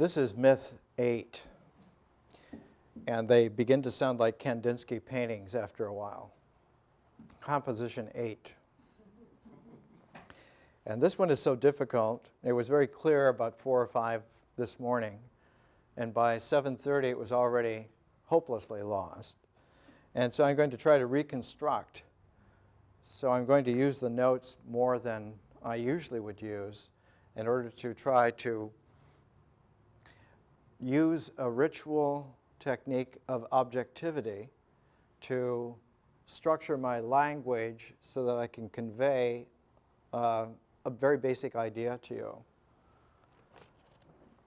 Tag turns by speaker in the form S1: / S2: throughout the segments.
S1: This is myth 8, and they begin to sound like Kandinsky paintings after a while. Composition 8. And this one is so difficult. It was very clear about 4 or 5 this morning, and by 7:30 it was already hopelessly lost. And so I'm going to try to reconstruct. So I'm going to use the notes more than I usually would use in order to try to use a ritual technique of objectivity to structure my language so that I can convey a very basic idea to you.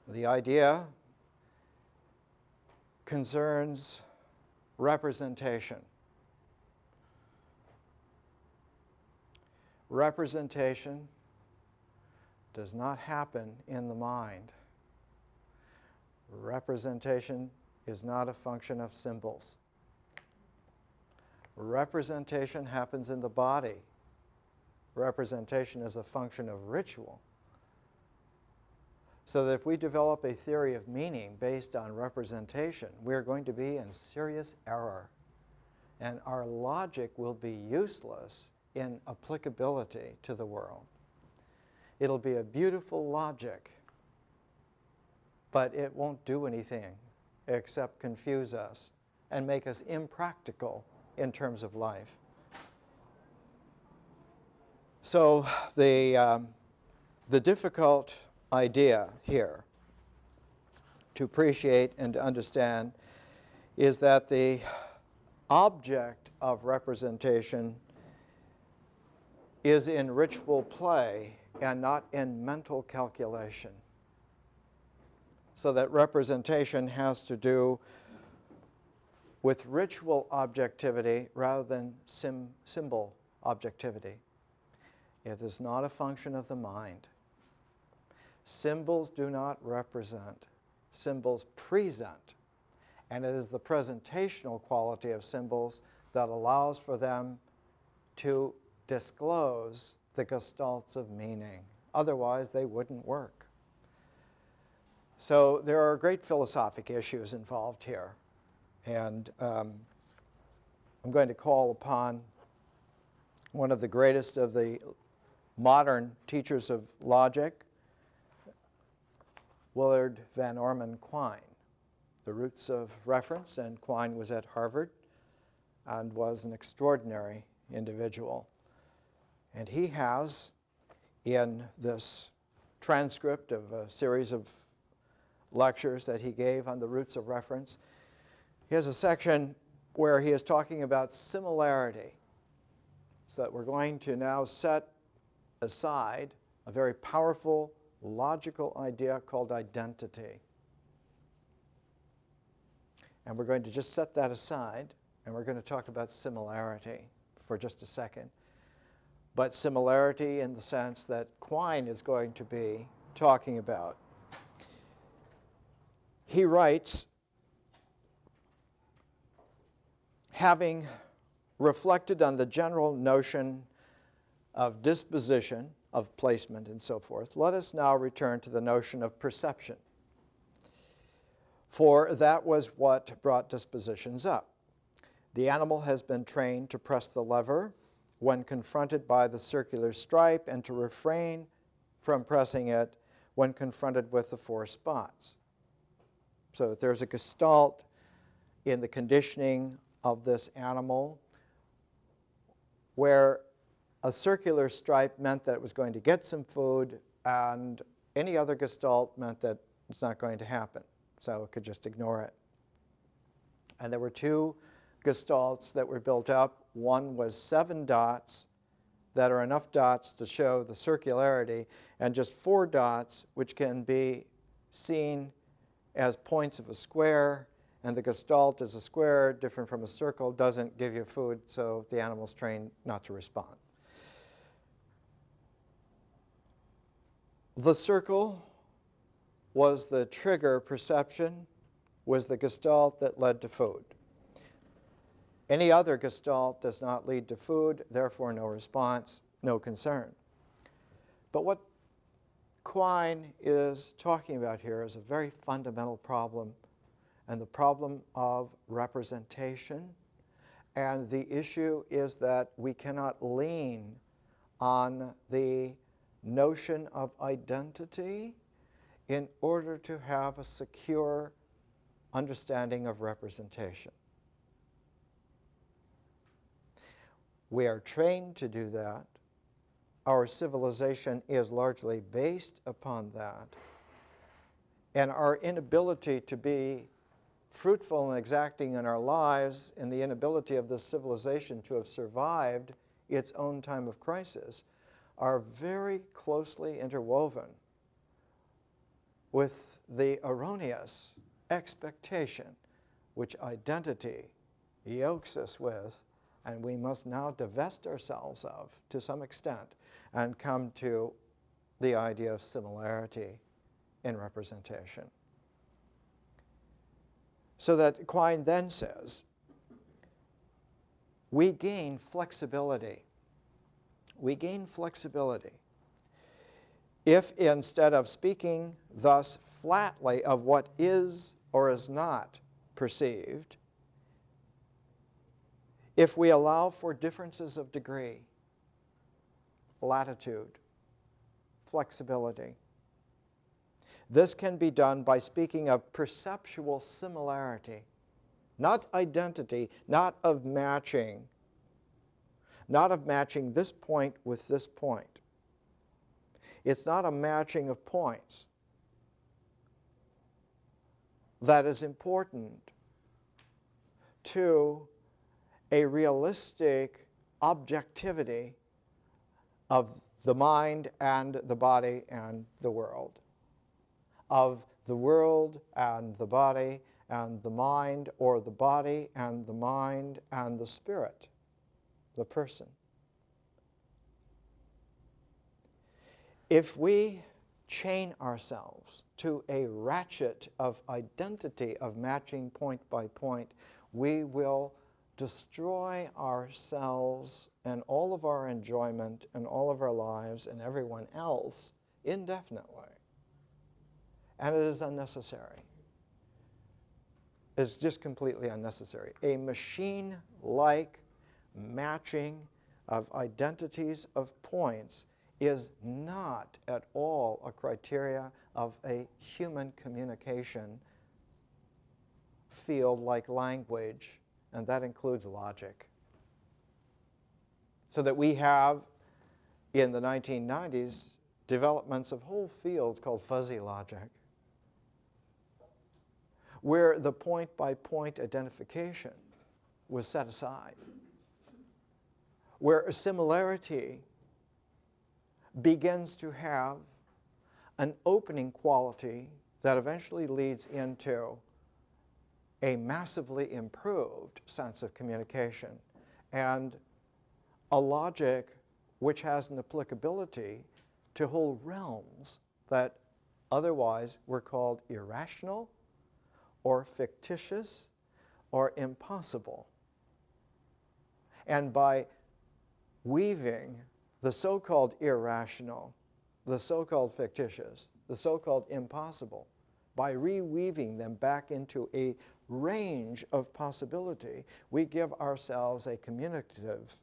S1: The idea concerns representation. Representation does not happen in the mind. Representation is not a function of symbols. Representation happens in the body. Representation is a function of ritual. So that if we develop a theory of meaning based on representation, we're going to be in serious error. And our logic will be useless in applicability to the world. It'll be a beautiful logic, but it won't do anything except confuse us and make us impractical in terms of life. So the difficult idea here to appreciate and to understand is that the object of representation is in ritual play and not in mental calculation. So that representation has to do with ritual objectivity rather than symbol objectivity. It is not a function of the mind. Symbols do not represent. Symbols present. And it is the presentational quality of symbols that allows for them to disclose the gestalts of meaning. Otherwise, they wouldn't work. So there are great philosophic issues involved here. And I'm going to call upon one of the greatest of the modern teachers of logic, Willard Van Orman Quine. The roots of reference, and Quine was at Harvard and was an extraordinary individual. And he has, in this transcript of a series of lectures that he gave on the roots of reference, he has a section where he is talking about similarity. So that we're going to now set aside a very powerful logical idea called identity. And we're going to just set that aside, and we're going to talk about similarity for just a second. But similarity in the sense that Quine is going to be talking about. He writes, having reflected on the general notion of disposition, of placement, and so forth, let us now return to the notion of perception. For that was what brought dispositions up. The animal has been trained to press the lever when confronted by the circular stripe and to refrain from pressing it when confronted with the 4 spots. So there's a gestalt in the conditioning of this animal where a circular stripe meant that it was going to get some food, and any other gestalt meant that it's not going to happen. So it could just ignore it. And there were 2 gestalts that were built up. One was 7 dots that are enough dots to show the circularity, and just 4 dots which can be seen as points of a square, and the gestalt is a square, different from a circle, doesn't give you food, so the animal's trained not to respond. The circle was the trigger perception, was the gestalt that led to food. Any other gestalt does not lead to food, therefore no response, no concern. But what Quine is talking about here is a very fundamental problem, and the problem of representation. And the issue is that we cannot lean on the notion of identity in order to have a secure understanding of representation. We are trained to do that. Our civilization is largely based upon that. And our inability to be fruitful and exacting in our lives, and the inability of this civilization to have survived its own time of crisis, are very closely interwoven with the erroneous expectation which identity yokes us with, and we must now divest ourselves of to some extent and come to the idea of similarity in representation. So that Quine then says, we gain flexibility. We gain flexibility if instead of speaking thus flatly of what is or is not perceived, if we allow for differences of degree, latitude, flexibility. This can be done by speaking of perceptual similarity, not identity, not of matching this point with this point. It's not a matching of points that is important to a realistic objectivity of the mind and the body and the world, of the world and the body and the mind, or the body and the mind and the spirit, the person. If we chain ourselves to a ratchet of identity of matching point by point, we will destroy ourselves and all of our enjoyment and all of our lives and everyone else indefinitely. And it is unnecessary. It's just completely unnecessary. A machine-like matching of identities of points is not at all a criteria of a human communication field like language, and that includes logic. So that we have, in the 1990s, developments of whole fields called fuzzy logic, where the point-by-point identification was set aside, where a similarity begins to have an opening quality that eventually leads into a massively improved sense of communication and a logic which has an applicability to whole realms that otherwise were called irrational or fictitious or impossible. And by weaving the so-called irrational, the so-called fictitious, the so-called impossible, by reweaving them back into a range of possibility, we give ourselves a communicative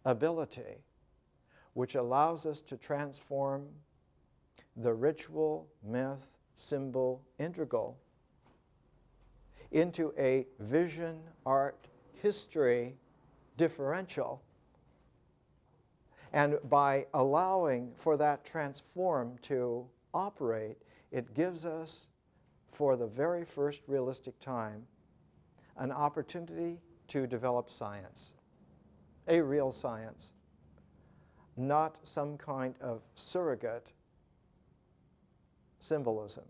S1: ability which allows us to transform the ritual, myth, symbol, integral into a vision, art, history differential. And by allowing for that transform to operate, it gives us, for the very first realistic time, an opportunity to develop science, a real science, not some kind of surrogate symbolism.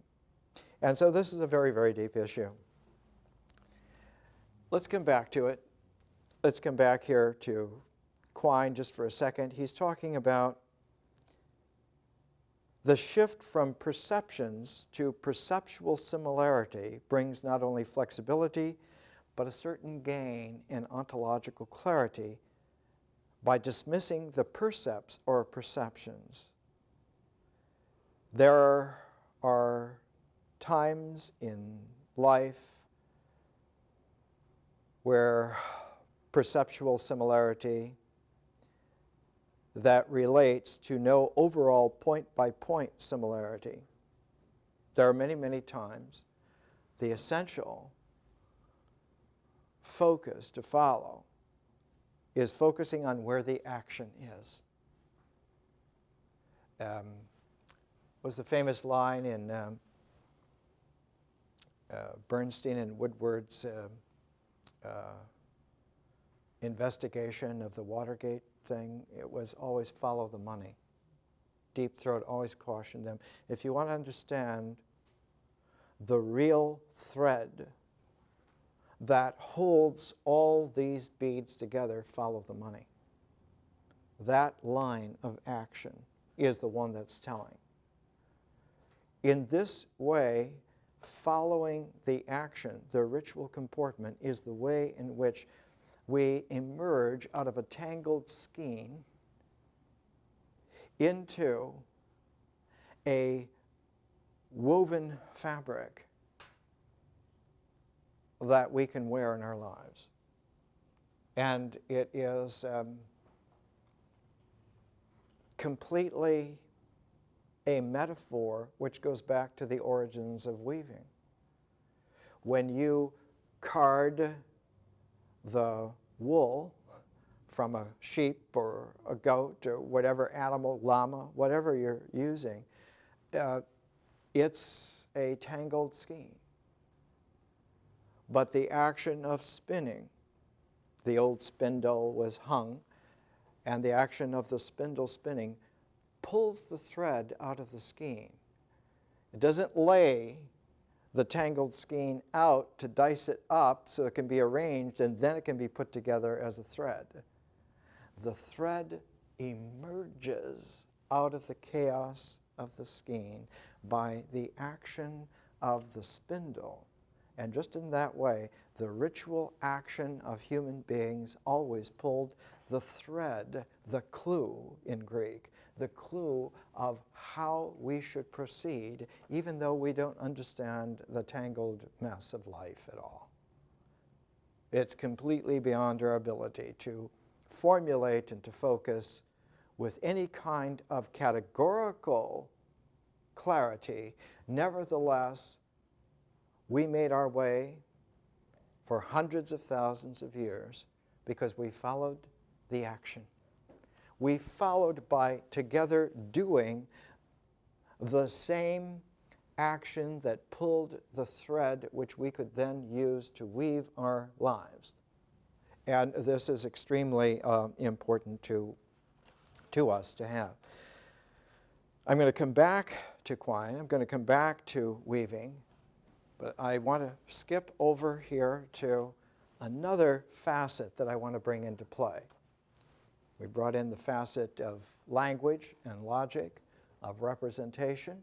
S1: And so this is a very, very deep issue. Let's come back to it. Let's come back here to Quine just for a second. He's talking about the shift from perceptions to perceptual similarity brings not only flexibility, but a certain gain in ontological clarity by dismissing the percepts or perceptions. There are times in life where perceptual similarity that relates to no overall point-by-point similarity. There are many, many times the essential focus to follow is focusing on where the action is. Was the famous line in Bernstein and Woodward's investigation of the Watergate thing? It was always follow the money. Deep Throat always cautioned them, if you want to understand the real thread that holds all these beads together, follow the money. That line of action is the one that's telling. In this way, following the action, the ritual comportment, is the way in which we emerge out of a tangled skein into a woven fabric that we can wear in our lives. And it is completely a metaphor which goes back to the origins of weaving. When you card the wool from a sheep or a goat or whatever animal, llama, whatever you're using, it's a tangled skein. But the action of spinning, the old spindle was hung, and the action of the spindle spinning pulls the thread out of the skein. It doesn't lay the tangled skein out to dice it up so it can be arranged and then it can be put together as a thread. The thread emerges out of the chaos of the skein by the action of the spindle. And just in that way, the ritual action of human beings always pulled the thread, the clue in Greek, the clue of how we should proceed, even though we don't understand the tangled mess of life at all. It's completely beyond our ability to formulate and to focus with any kind of categorical clarity. Nevertheless, we made our way for hundreds of thousands of years because we followed the action. We followed by together doing the same action that pulled the thread which we could then use to weave our lives. And this is extremely important to us to have. I'm going to come back to quine. I'm going to come back to weaving. But I want to skip over here to another facet that I want to bring into play. We brought in the facet of language and logic, of representation,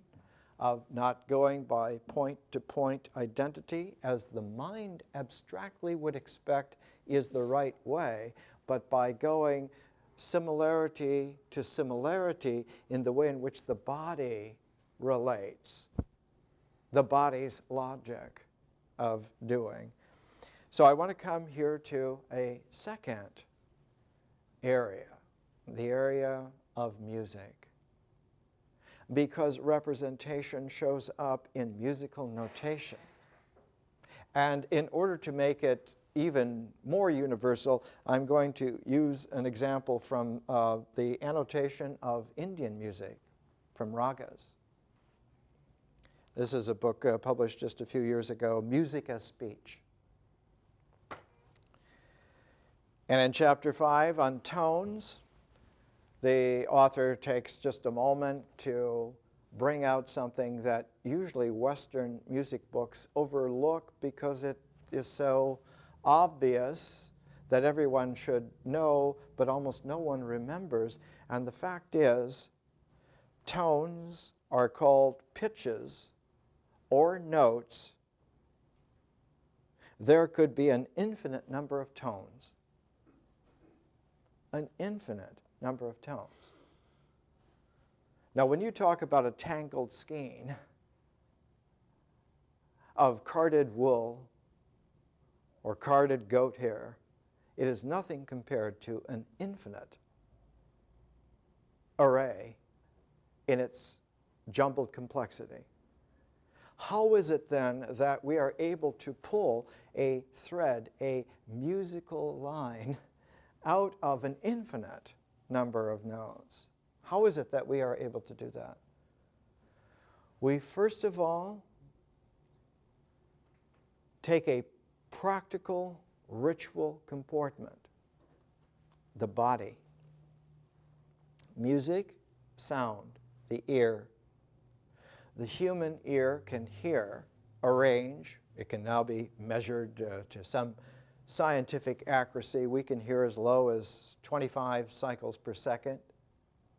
S1: of not going by point-to-point identity as the mind abstractly would expect is the right way, but by going similarity to similarity in the way in which the body relates, the body's logic of doing. So I want to come here to a second area, the area of music, because representation shows up in musical notation. And in order to make it even more universal, I'm going to use an example from the annotation of Indian music, from ragas. This is a book published just a few years ago, Music as Speech. And in chapter 5 on tones, the author takes just a moment to bring out something that usually Western music books overlook because it is so obvious that everyone should know, but almost no one remembers. And the fact is, tones are called pitches or notes. There could be an infinite number of tones. An infinite number of tones. Now, when you talk about a tangled skein of carded wool or carded goat hair, it is nothing compared to an infinite array in its jumbled complexity. How is it then that we are able to pull a thread, a musical line, out of an infinite number of notes? How is it that we are able to do that? We first of all take a practical ritual comportment, the body. Music, sound, the ear. The human ear can hear a range. It can now be measured to some scientific accuracy. We can hear as low as 25 cycles per second.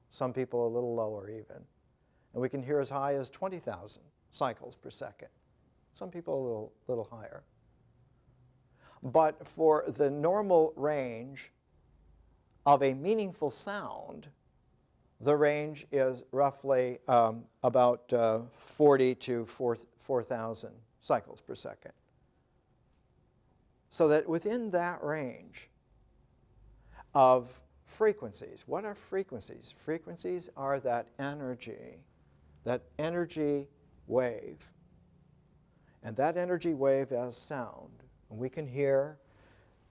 S1: Some people a little lower even. And we can hear as high as 20,000 cycles per second. Some people a little higher. But for the normal range of a meaningful sound, the range is roughly about 40 to 4,000 cycles per second. So that within that range of frequencies, what are frequencies? Frequencies are that energy wave. And that energy wave as sound. And we can hear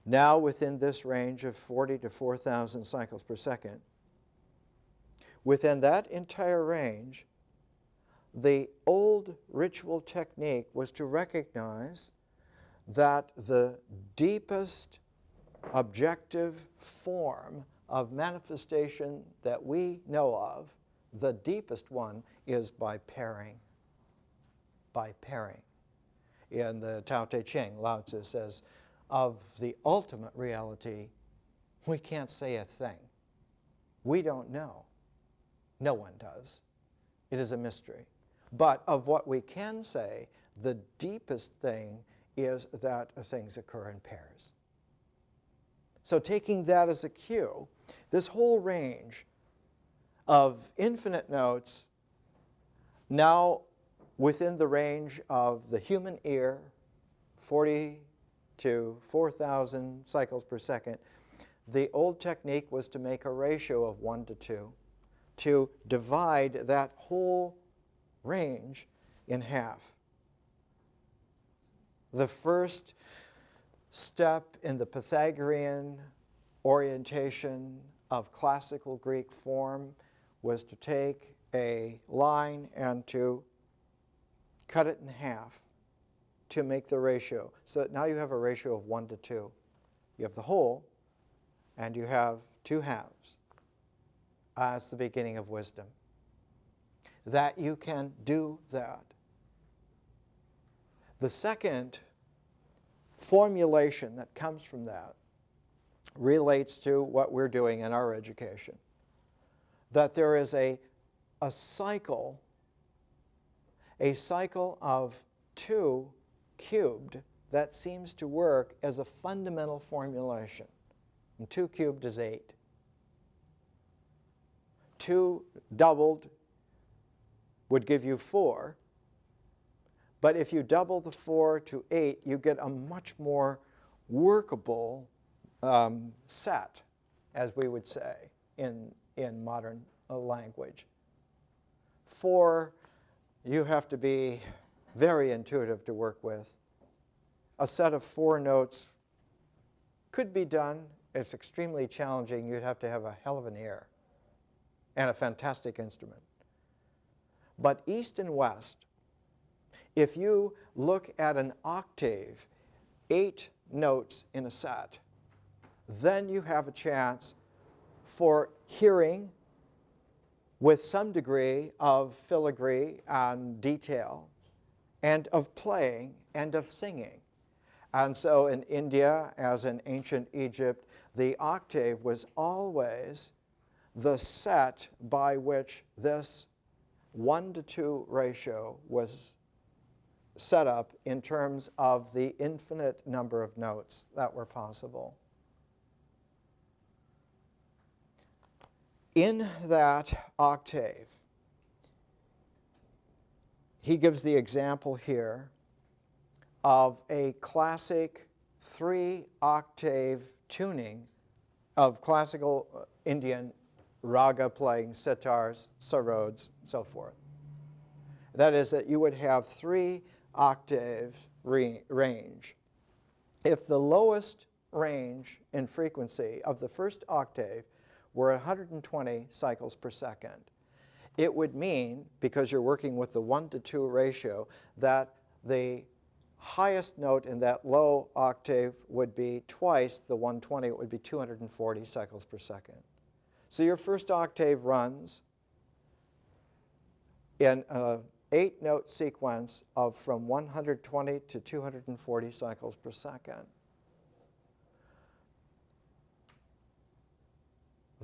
S1: now within this range of 40 to 4,000 cycles per second. Within that entire range, the old ritual technique was to recognize that the deepest objective form of manifestation that we know of, the deepest one, is by pairing. By pairing. In the Tao Te Ching, Lao Tzu says, of the ultimate reality, we can't say a thing. We don't know. No one does. It is a mystery. But of what we can say, the deepest thing is that things occur in pairs. So taking that as a cue, this whole range of infinite notes now within the range of the human ear, 40 to 4,000 cycles per second, the old technique was to make a ratio of 1 to 2, to divide that whole range in half. The first step in the Pythagorean orientation of classical Greek form was to take a line and to cut it in half to make the ratio. So now you have a ratio of 1 to 2. You have the whole, and you have 2 halves. That's the beginning of wisdom. That you can do that. The second formulation that comes from that relates to what we're doing in our education. That there is a cycle of 2 cubed that seems to work as a fundamental formulation. And 2 cubed is 8. 2 doubled would give you 4. But if you double the 4 to 8, you get a much more workable set, as we would say in modern language. 4, you have to be very intuitive to work with. A set of 4 notes could be done. It's extremely challenging. You'd have to have a hell of an ear and a fantastic instrument. But east and west, if you look at an octave, 8 notes in a set, then you have a chance for hearing with some degree of filigree and detail, and of playing and of singing. And so in India, as in ancient Egypt, the octave was always the set by which this 1 to 2 ratio was set up in terms of the infinite number of notes that were possible. In that octave, he gives the example here of a classic 3-octave tuning of classical Indian raga playing, sitars, sarods, so forth. That is that you would have 3-octave range. If the lowest range in frequency of the first octave were 120 cycles per second, it would mean, because you're working with the 1-to-2 ratio, that the highest note in that low octave would be twice the 120. It would be 240 cycles per second. So your first octave runs in an 8-note sequence of from 120 to 240 cycles per second.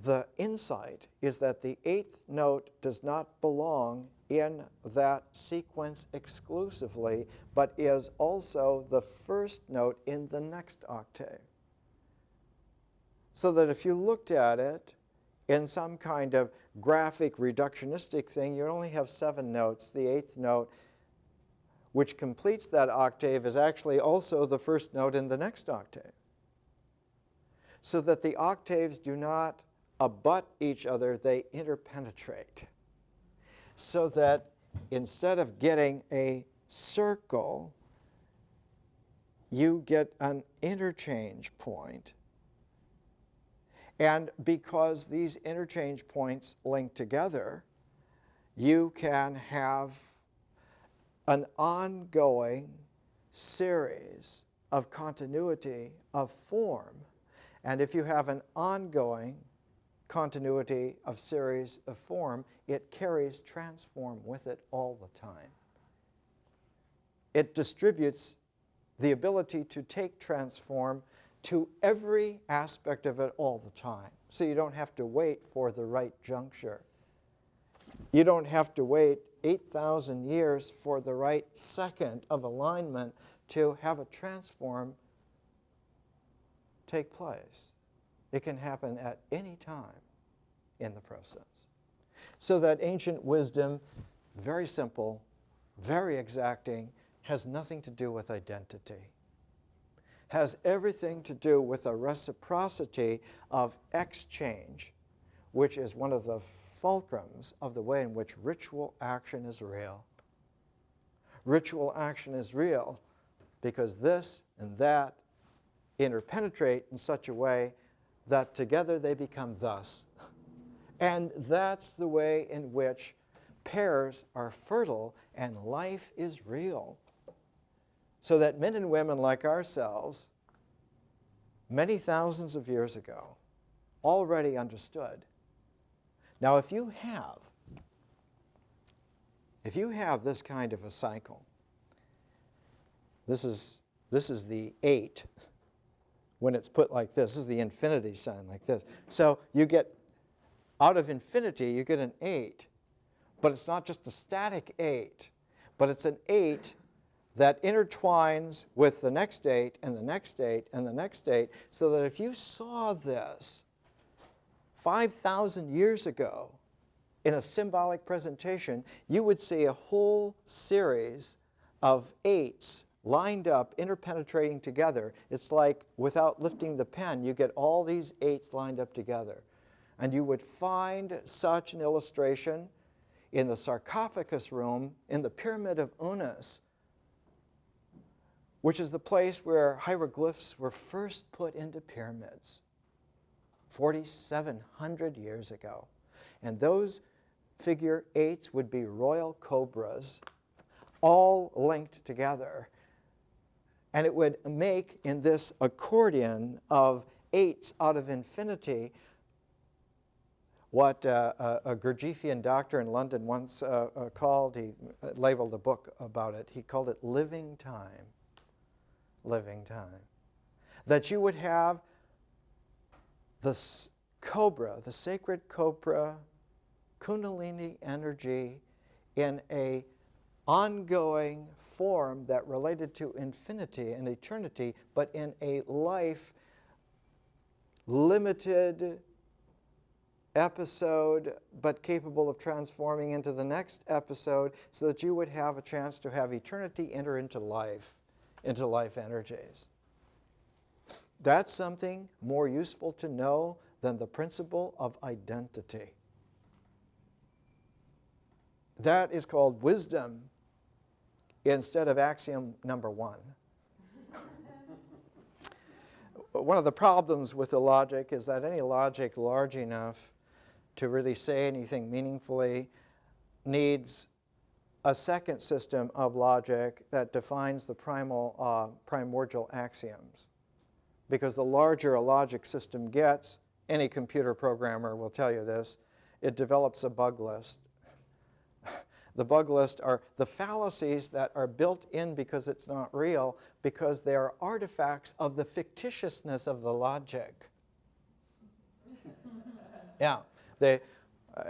S1: The insight is that the 8th note does not belong in that sequence exclusively, but is also the first note in the next octave. So that if you looked at it in some kind of graphic reductionistic thing, you only have 7 notes. The 8th note, which completes that octave, is actually also the first note in the next octave. So that the octaves do not abut each other, they interpenetrate. So that instead of getting a circle, you get an interchange point. And because these interchange points link together, you can have an ongoing series of continuity of form. And if you have an ongoing continuity of series of form, it carries transform with it all the time. It distributes the ability to take transform to every aspect of it all the time. So you don't have to wait for the right juncture. You don't have to wait 8,000 years for the right second of alignment to have a transform take place. It can happen at any time in the process. So that ancient wisdom, very simple, very exacting, has nothing to do with identity. Has everything to do with a reciprocity of exchange, which is one of the fulcrums of the way in which ritual action is real. Ritual action is real because this and that interpenetrate in such a way that together they become thus. And that's the way in which pairs are fertile and life is real. So that men and women like ourselves, many thousands of years ago, already understood. Now, if you have this kind of a cycle, this is the 8. When it's put like this is the infinity sign like this. So you get, out of infinity, you get an 8. But it's not just a static 8, but it's an 8 that intertwines with the next 8 and the next 8 and the next 8, so that if you saw this 5,000 years ago in a symbolic presentation, you would see a whole series of 8s lined up, interpenetrating together. It's like without lifting the pen, you get all these 8s lined up together. And you would find such an illustration in the sarcophagus room in the Pyramid of Unas, which is the place where hieroglyphs were first put into pyramids 4,700 years ago. And those figure 8s would be royal cobras, all linked together. And it would make, in this accordion of 8s out of infinity, what a Gurdjieffian doctor in London once called, he labeled a book about it, he called it living time. Living time. That you would have the cobra, the sacred cobra, Kundalini energy in a ongoing form that related to infinity and eternity, but in a life limited episode, but capable of transforming into the next episode so that you would have a chance to have eternity enter into life energies. That's something more useful to know than the principle of identity. That is called wisdom instead of axiom number 1. One of the problems with the logic is that any logic large enough to really say anything meaningfully needs a second system of logic that defines the primordial axioms. Because the larger a logic system gets, any computer programmer will tell you this, it develops a bug list. The bug list are the fallacies that are built in because it's not real, because they are artifacts of the fictitiousness of the logic. Yeah, I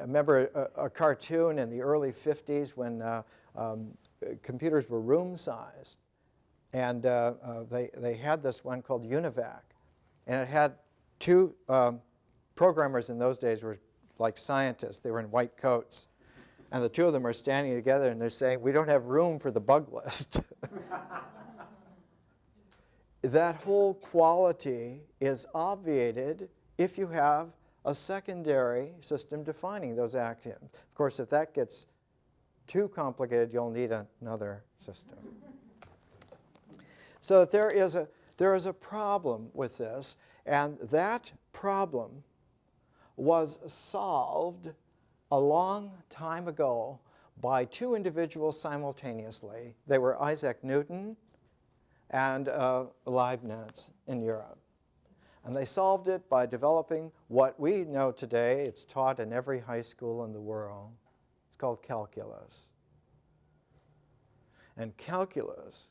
S1: remember a cartoon in the early 50s when computers were room-sized. And they had this one called Univac. And it had two programmers in those days were like scientists. They were in white coats. And the two of them are standing together and they're saying, we don't have room for the bug list. That whole quality is obviated if you have a secondary system defining those axioms. Of course, if that gets too complicated, you'll need another system. So there is a problem with this, and that problem was solved a long time ago by two individuals simultaneously. They were Isaac Newton and Leibniz in Europe. And they solved it by developing what we know today. It's taught in every high school in the world. It's called calculus. And calculus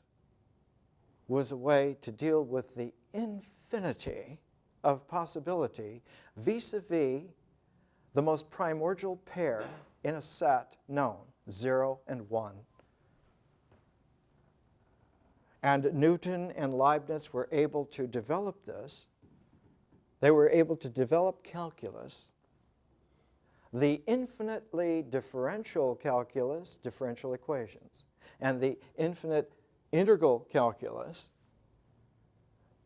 S1: was a way to deal with the infinity of possibility vis-a-vis the most primordial pair in a set known, 0 and 1. And Newton and Leibniz were able to develop this. They were able to develop calculus, the infinitely differential calculus, differential equations, and the infinite integral calculus,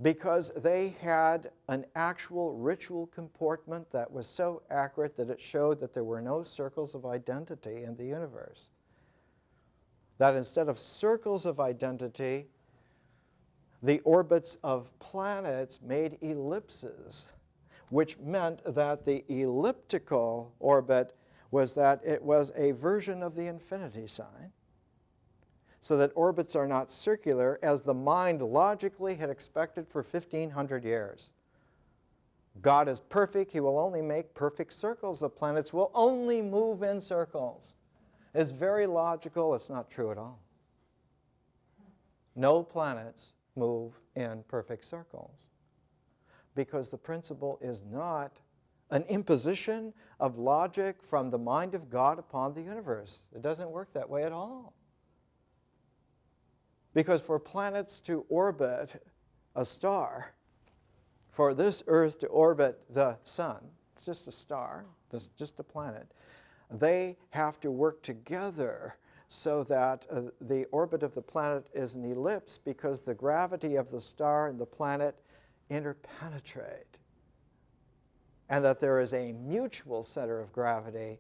S1: because they had an actual ritual comportment that was so accurate that it showed that there were no circles of identity in the universe. That instead of circles of identity, the orbits of planets made ellipses, which meant that the elliptical orbit was that it was a version of the infinity sign, so that orbits are not circular, as the mind logically had expected for 1,500 years. God is perfect. He will only make perfect circles. The planets will only move in circles. It's very logical. It's not true at all. No planets move in perfect circles, because the principle is not an imposition of logic from the mind of God upon the universe. It doesn't work that way at all. Because for planets to orbit a star, for this Earth to orbit the sun, it's just a star, it's just a planet, they have to work together so that the orbit of the planet is an ellipse, because the gravity of the star and the planet interpenetrate, and that there is a mutual center of gravity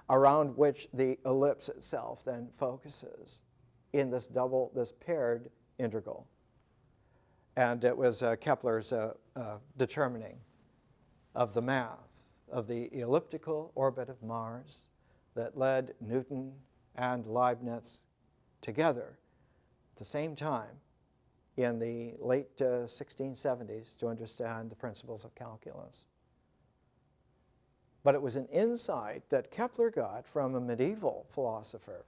S1: around which the ellipse itself then focuses in this paired integral. And it was Kepler's determining of the math of the elliptical orbit of Mars that led Newton and Leibniz together at the same time in the late 1670s to understand the principles of calculus. But it was an insight that Kepler got from a medieval philosopher,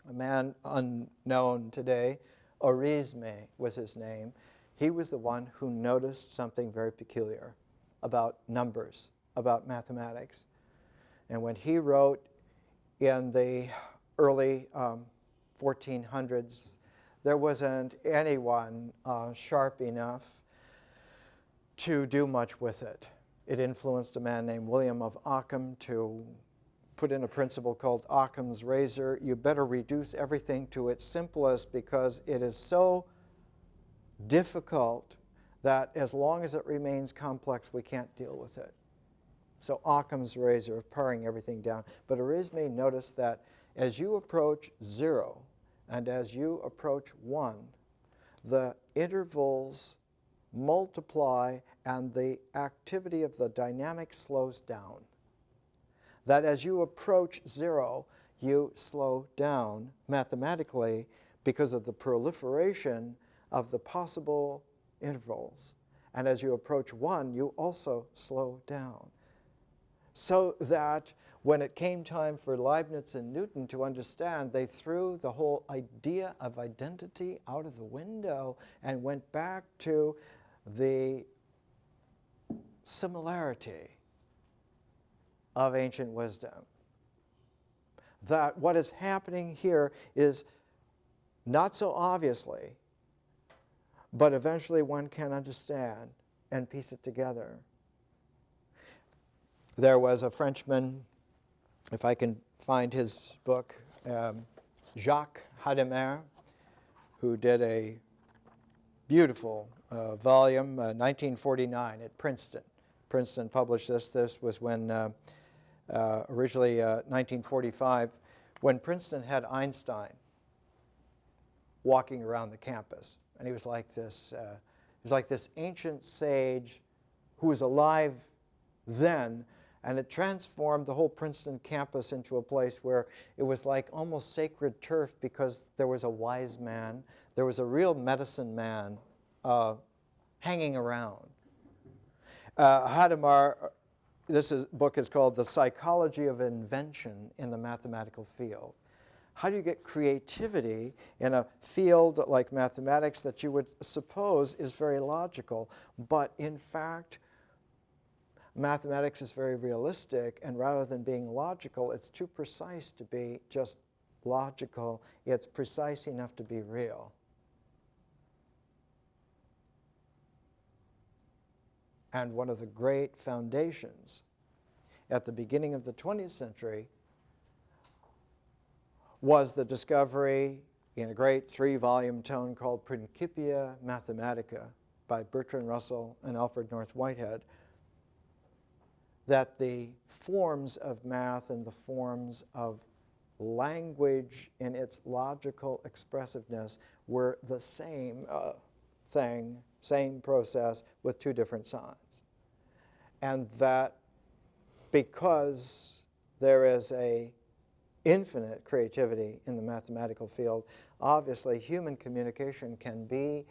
S1: a man unknown today. Orisme was his name. He was the one who noticed something very peculiar about numbers, about mathematics. And when he wrote in the early 1400s, there wasn't anyone sharp enough to do much with it. It influenced a man named William of Ockham to put in a principle called Occam's razor. You better reduce everything to its simplest because it is so difficult that as long as it remains complex, we can't deal with it. So Occam's razor of paring everything down. But Arizme noticed that as you approach 0 and as you approach 1, the intervals multiply and the activity of the dynamic slows down. That as you approach 0, you slow down mathematically because of the proliferation of the possible intervals. And as you approach 1, you also slow down. So that when it came time for Leibniz and Newton to understand, they threw the whole idea of identity out of the window and went back to the similarity of ancient wisdom. That what is happening here is not so obviously, but eventually one can understand and piece it together. There was a Frenchman, if I can find his book, Jacques Hadamard, who did a beautiful volume, 1949 at Princeton. Princeton published this. This was when originally 1945, when Princeton had Einstein walking around the campus. And he was like this ancient sage who was alive then, and it transformed the whole Princeton campus into a place where it was like almost sacred turf because there was a wise man, there was a real medicine man hanging around. Hadamard, book is called The Psychology of Invention in the Mathematical Field. How do you get creativity in a field like mathematics that you would suppose is very logical, but in fact, mathematics is very realistic, and rather than being logical, it's too precise to be just logical. It's precise enough to be real. And one of the great foundations at the beginning of the 20th century was the discovery in a great 3-volume tome called Principia Mathematica by Bertrand Russell and Alfred North Whitehead, that the forms of math and the forms of language in its logical expressiveness were the same thing, same process with 2 different signs. And that because there is a infinite creativity in the mathematical field, obviously human communication can be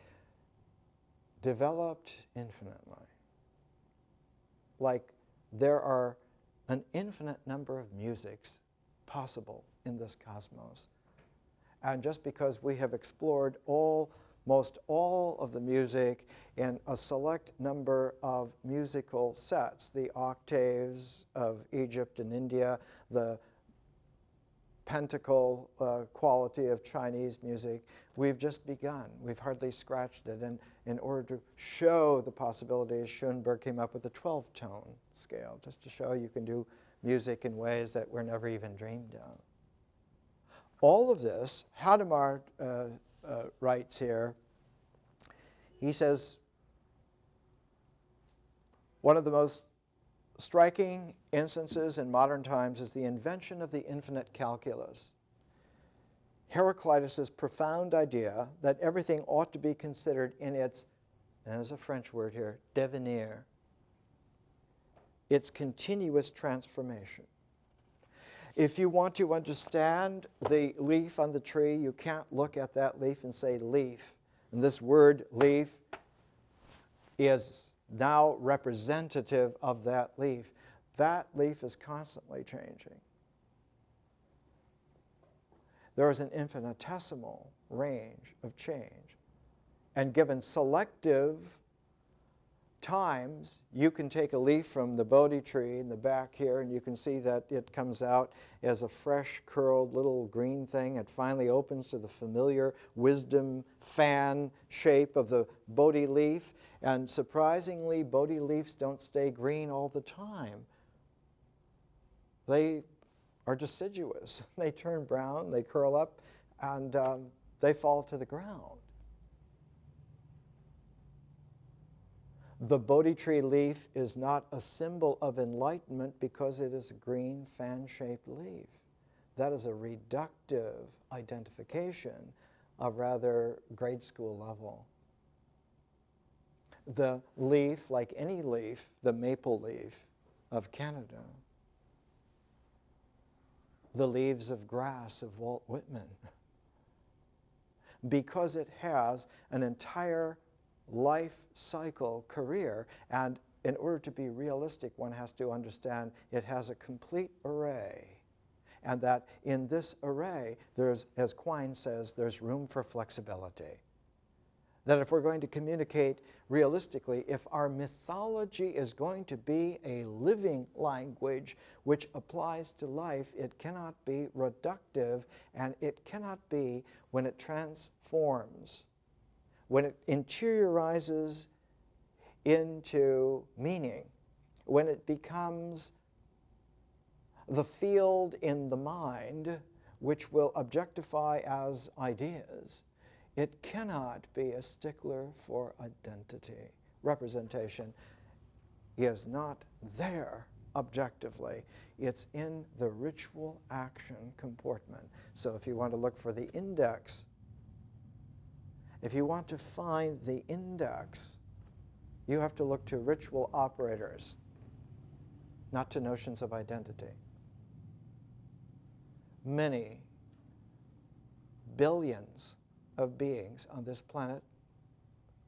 S1: developed infinitely. Like there are an infinite number of musics possible in this cosmos. And just because we have explored almost all of the music in a select number of musical sets, the octaves of Egypt and India, the pentacle quality of Chinese music, we've just begun. We've hardly scratched it. And in order to show the possibilities, Schoenberg came up with a 12-tone scale, just to show you can do music in ways that were never even dreamed of. All of this, Hadamard writes here, he says, one of the most striking instances in modern times is the invention of the infinite calculus. Heraclitus' profound idea that everything ought to be considered in its, and there's a French word here, devenir, its continuous transformation. If you want to understand the leaf on the tree, you can't look at that leaf and say leaf. And this word leaf is now representative of that leaf. That leaf is constantly changing. There is an infinitesimal range of change. And given selective times you can take a leaf from the Bodhi tree in the back here, and you can see that it comes out as a fresh, curled little green thing. It finally opens to the familiar wisdom fan shape of the Bodhi leaf. And surprisingly, Bodhi leaves don't stay green all the time. They are deciduous. They turn brown, they curl up, and they fall to the ground. The Bodhi tree leaf is not a symbol of enlightenment because it is a green fan-shaped leaf. That is a reductive identification of rather grade school level. The leaf, like any leaf, the maple leaf of Canada, the leaves of grass of Walt Whitman, because it has an entire life cycle career, and in order to be realistic, one has to understand it has a complete array, and that in this array, there's, as Quine says, there's room for flexibility. That if we're going to communicate realistically, if our mythology is going to be a living language which applies to life, it cannot be reductive, and it cannot be, when it transforms, when it interiorizes into meaning, when it becomes the field in the mind which will objectify as ideas, it cannot be a stickler for identity. Representation is not there objectively. It's in the ritual action comportment. So if you want to look for the index, if you want to find the index, you have to look to ritual operators, not to notions of identity. Many billions of beings on this planet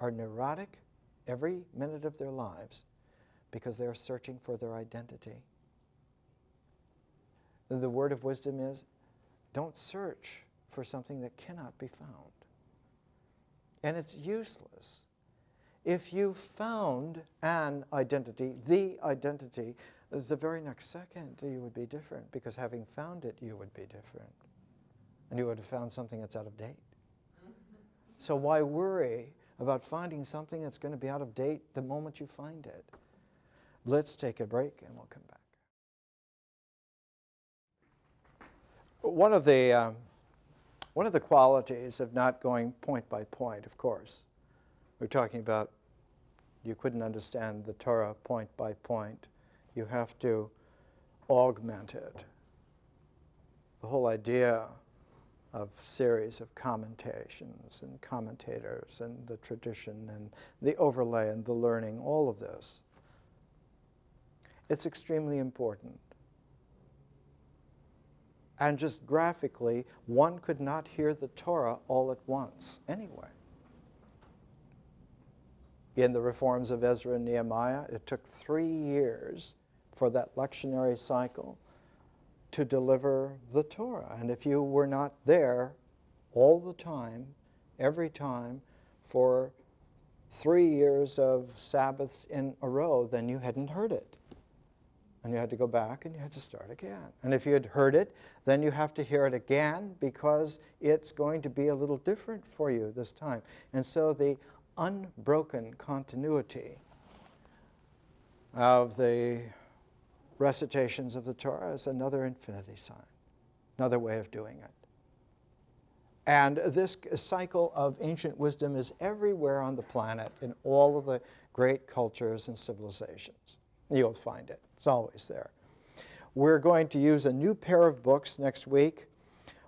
S1: are neurotic every minute of their lives because they're searching for their identity. The word of wisdom is, don't search for something that cannot be found. And it's useless. If you found an identity, the identity, the very next second you would be different, because having found it, you would be different. And you would have found something that's out of date. So why worry about finding something that's going to be out of date the moment you find it? Let's take a break and we'll come back. One of the qualities of not going point by point, of course, we're talking about you couldn't understand the Torah point by point. You have to augment it. The whole idea of series of commentations and commentators and the tradition and the overlay and the learning, all of this. It's extremely important. And just graphically, one could not hear the Torah all at once anyway. In the reforms of Ezra and Nehemiah, it took 3 years for that lectionary cycle to deliver the Torah. And if you were not there all the time, every time, for 3 years of Sabbaths in a row, then you hadn't heard it. And you had to go back and you had to start again. And if you had heard it, then you have to hear it again because it's going to be a little different for you this time. And so the unbroken continuity of the recitations of the Torah is another infinity sign, another way of doing it. And this cycle of ancient wisdom is everywhere on the planet in all of the great cultures and civilizations. You'll find it. It's always there. We're going to use a new pair of books next week.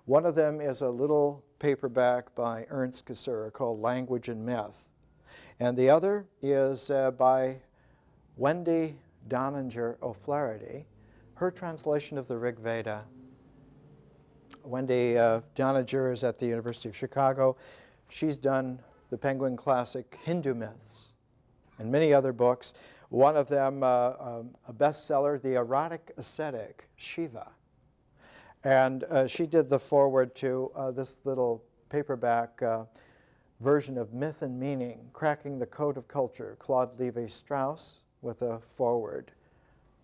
S1: One of them is a little paperback by Ernst Cassirer called Language and Myth. And the other is by Wendy Doninger O'Flaherty, her translation of the Rick Veda. Wendy Doninger is at the University of Chicago. She's done the Penguin Classic Hindu Myths and many other books. One of them, a bestseller, The Erotic Ascetic, Shiva. And she did the foreword to this little paperback version of Myth and Meaning, Cracking the Code of Culture, Claude Levi-Strauss, with a foreword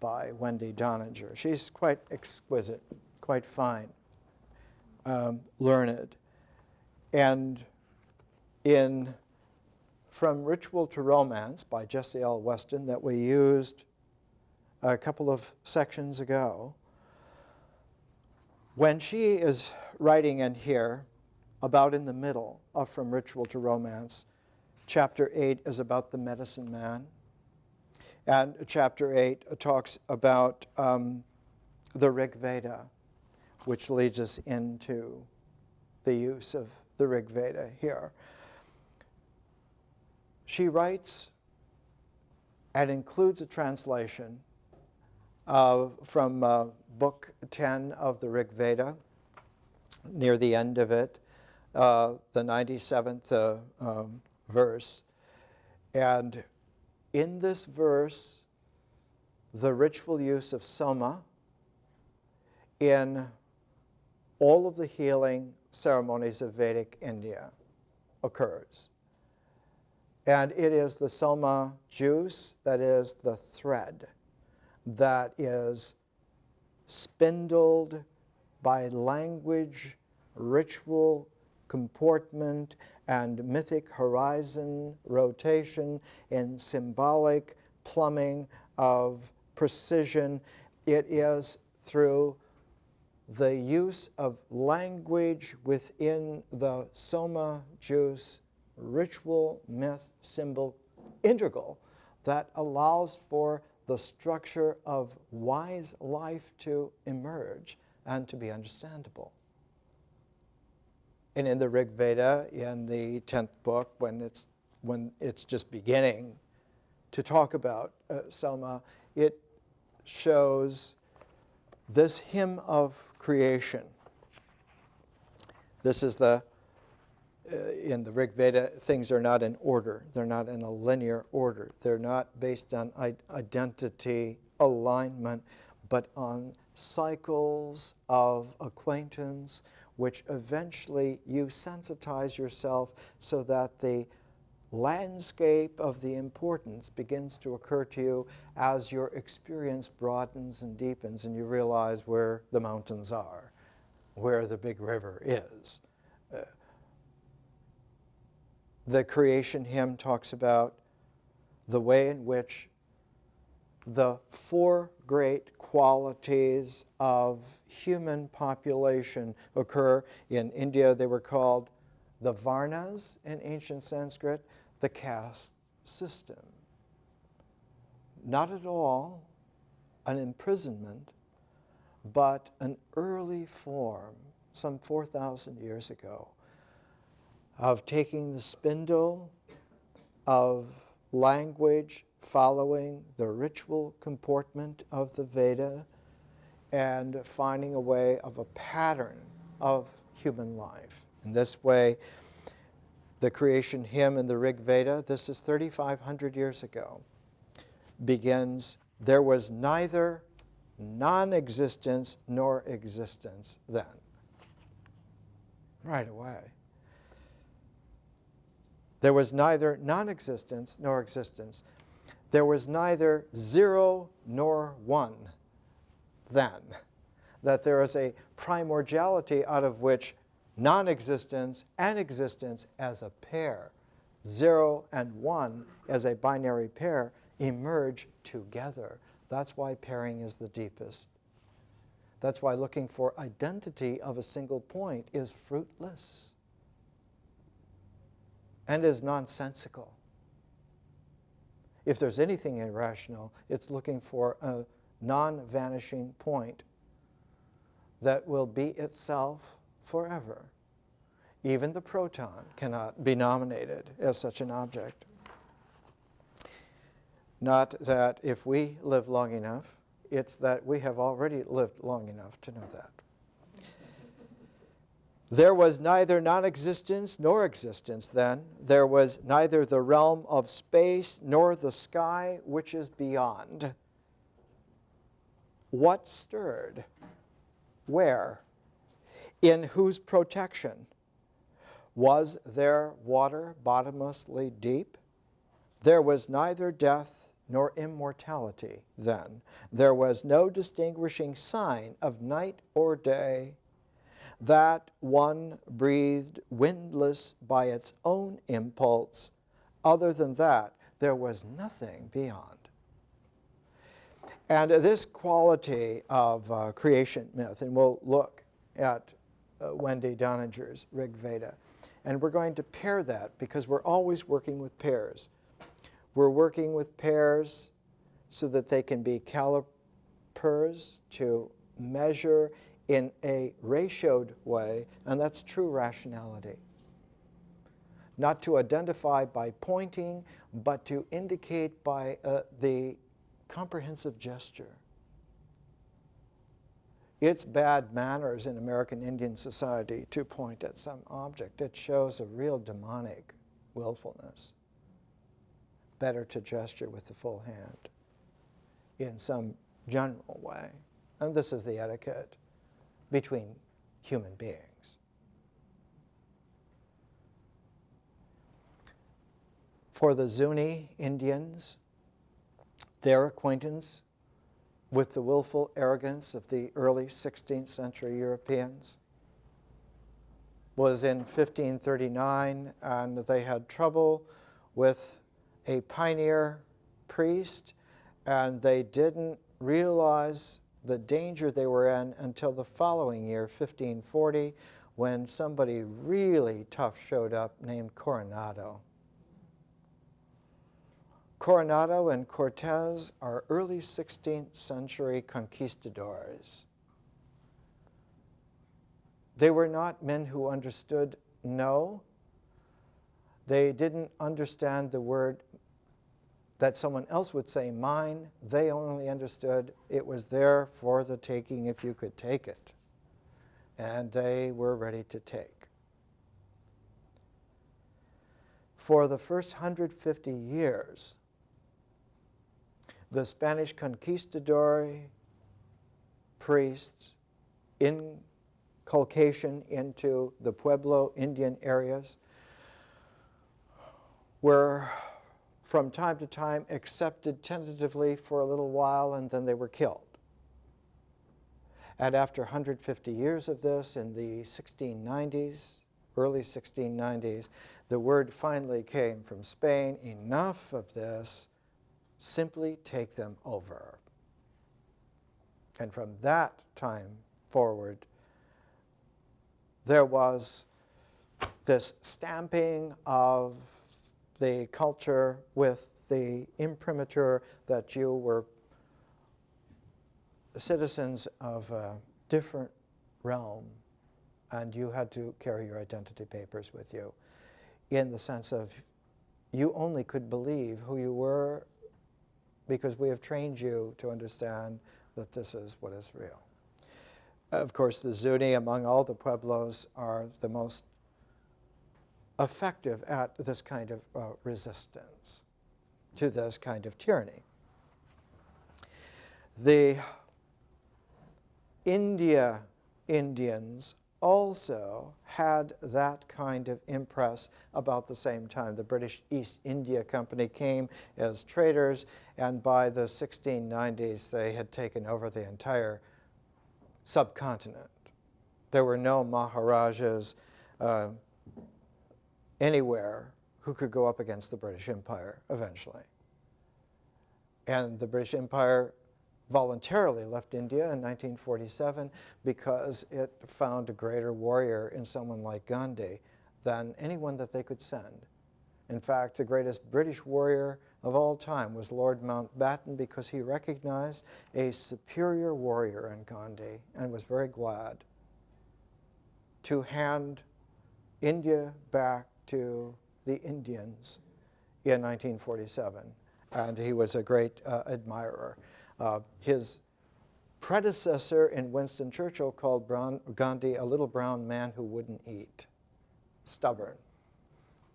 S1: by Wendy Doninger. She's quite exquisite, quite fine, learned. And in From Ritual to Romance by Jessie L. Weston that we used a couple of sections ago, when she is writing in here, about in the middle of From Ritual to Romance, chapter 8 is about the medicine man. And chapter 8 talks about the Rick Veda, which leads us into the use of the Rick Veda here. She writes and includes a translation from book 10 of the Rick Veda, near the end of it, the 97th verse. And in this verse, the ritual use of soma in all of the healing ceremonies of Vedic India occurs. And it is the soma juice that is the thread that is spindled by language, ritual, comportment, and mythic horizon rotation in symbolic plumbing of precision. It is through the use of language within the soma juice, ritual, myth, symbol, integral, that allows for the structure of wise life to emerge and to be understandable. And in the Rig Veda, in the 10th book, when it's just beginning to talk about soma, it shows this hymn of creation. This is in the Rig Veda, things are not in order. They're not in a linear order. They're not based on identity, alignment, but on cycles of acquaintance, which eventually you sensitize yourself so that the landscape of the importance begins to occur to you as your experience broadens and deepens and you realize where the mountains are, where the big river is. The creation hymn talks about the way in which the four great qualities of human population occur. In India, they were called the Varnas in ancient Sanskrit, the caste system. Not at all an imprisonment, but an early form, some 4,000 years ago, of taking the spindle of language following the ritual comportment of the Veda and finding a way of a pattern of human life. In this way, the creation hymn in the Rig Veda, this is 3,500 years ago, begins, "There was neither non-existence nor existence then." Right away. There was neither non-existence nor existence. There was neither zero nor one then. That there is a primordiality out of which non-existence and existence as a pair, zero and one as a binary pair, emerge together. That's why pairing is the deepest. That's why looking for identity of a single point is fruitless and is nonsensical. If there's anything irrational, it's looking for a non-vanishing point that will be itself forever. Even the proton cannot be nominated as such an object. Not that if we live long enough, it's that we have already lived long enough to know that. There was neither non-existence nor existence then. There was neither the realm of space nor the sky which is beyond. What stirred? Where? In whose protection? Was there water bottomlessly deep? There was neither death nor immortality then. There was no distinguishing sign of night or day. That one breathed windless by its own impulse. Other than that, there was nothing beyond. And this quality of creation myth, and we'll look at Wendy Doninger's Rigveda, and we're going to pair that because we're always working with pairs. We're working with pairs so that they can be calipers to measure in a ratioed way, and that's true rationality. Not to identify by pointing, but to indicate by the comprehensive gesture. It's bad manners in American Indian society to point at some object. It shows a real demonic willfulness. Better to gesture with the full hand in some general way. And this is the etiquette between human beings. For the Zuni Indians, their acquaintance with the willful arrogance of the early 16th century Europeans was in 1539, and they had trouble with a pioneer priest, and they didn't realize the danger they were in until the following year, 1540, when somebody really tough showed up named Coronado. Coronado and Cortez are early 16th century conquistadors. They were not men who understood no. They didn't understand the word that someone else would say mine. They only understood it was there for the taking if you could take it. And they were ready to take. For the first 150 years, the Spanish conquistador priests inculcation into the Pueblo Indian areas were from time to time accepted tentatively for a little while, and then they were killed. And after 150 years of this, in the 1690s, early 1690s, the word finally came from Spain, enough of this, simply take them over. And from that time forward, there was this stamping of the culture with the imprimatur that you were citizens of a different realm and you had to carry your identity papers with you, in the sense of you only could believe who you were because we have trained you to understand that this is what is real. Of course, the Zuni, among all the Pueblos, are the most effective at this kind of resistance to this kind of tyranny. The India Indians also had that kind of impress about the same time. The British East India Company came as traders, and by the 1690s they had taken over the entire subcontinent. There were no Maharajas anywhere who could go up against the British Empire eventually. And the British Empire voluntarily left India in 1947 because it found a greater warrior in someone like Gandhi than anyone that they could send. In fact, the greatest British warrior of all time was Lord Mountbatten, because he recognized a superior warrior in Gandhi and was very glad to hand India back to the Indians in 1947. And he was a great admirer. His predecessor in Winston Churchill called Gandhi a little brown man who wouldn't eat, stubborn.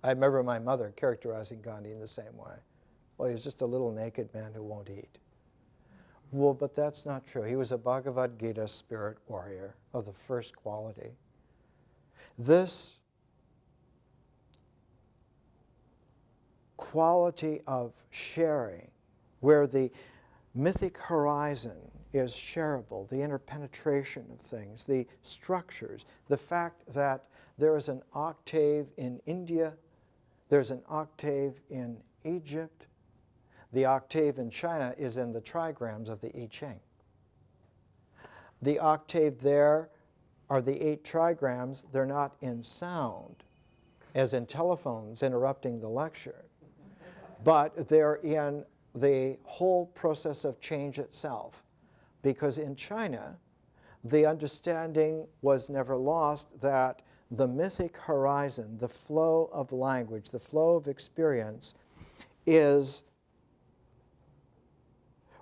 S1: I remember my mother characterizing Gandhi in the same way. Well, he's just a little naked man who won't eat. Well, but that's not true. He was a Bhagavad Gita spirit warrior of the first quality. This quality of sharing, where the mythic horizon is shareable, the interpenetration of things, the structures, the fact that there is an octave in India, there's an octave in Egypt, the octave in China is in the trigrams of the I Ching. The octave there are the 8 trigrams, they're not in sound, as in telephones interrupting the lecture, but they're in the whole process of change itself. Because in China, the understanding was never lost that the mythic horizon, the flow of language, the flow of experience, is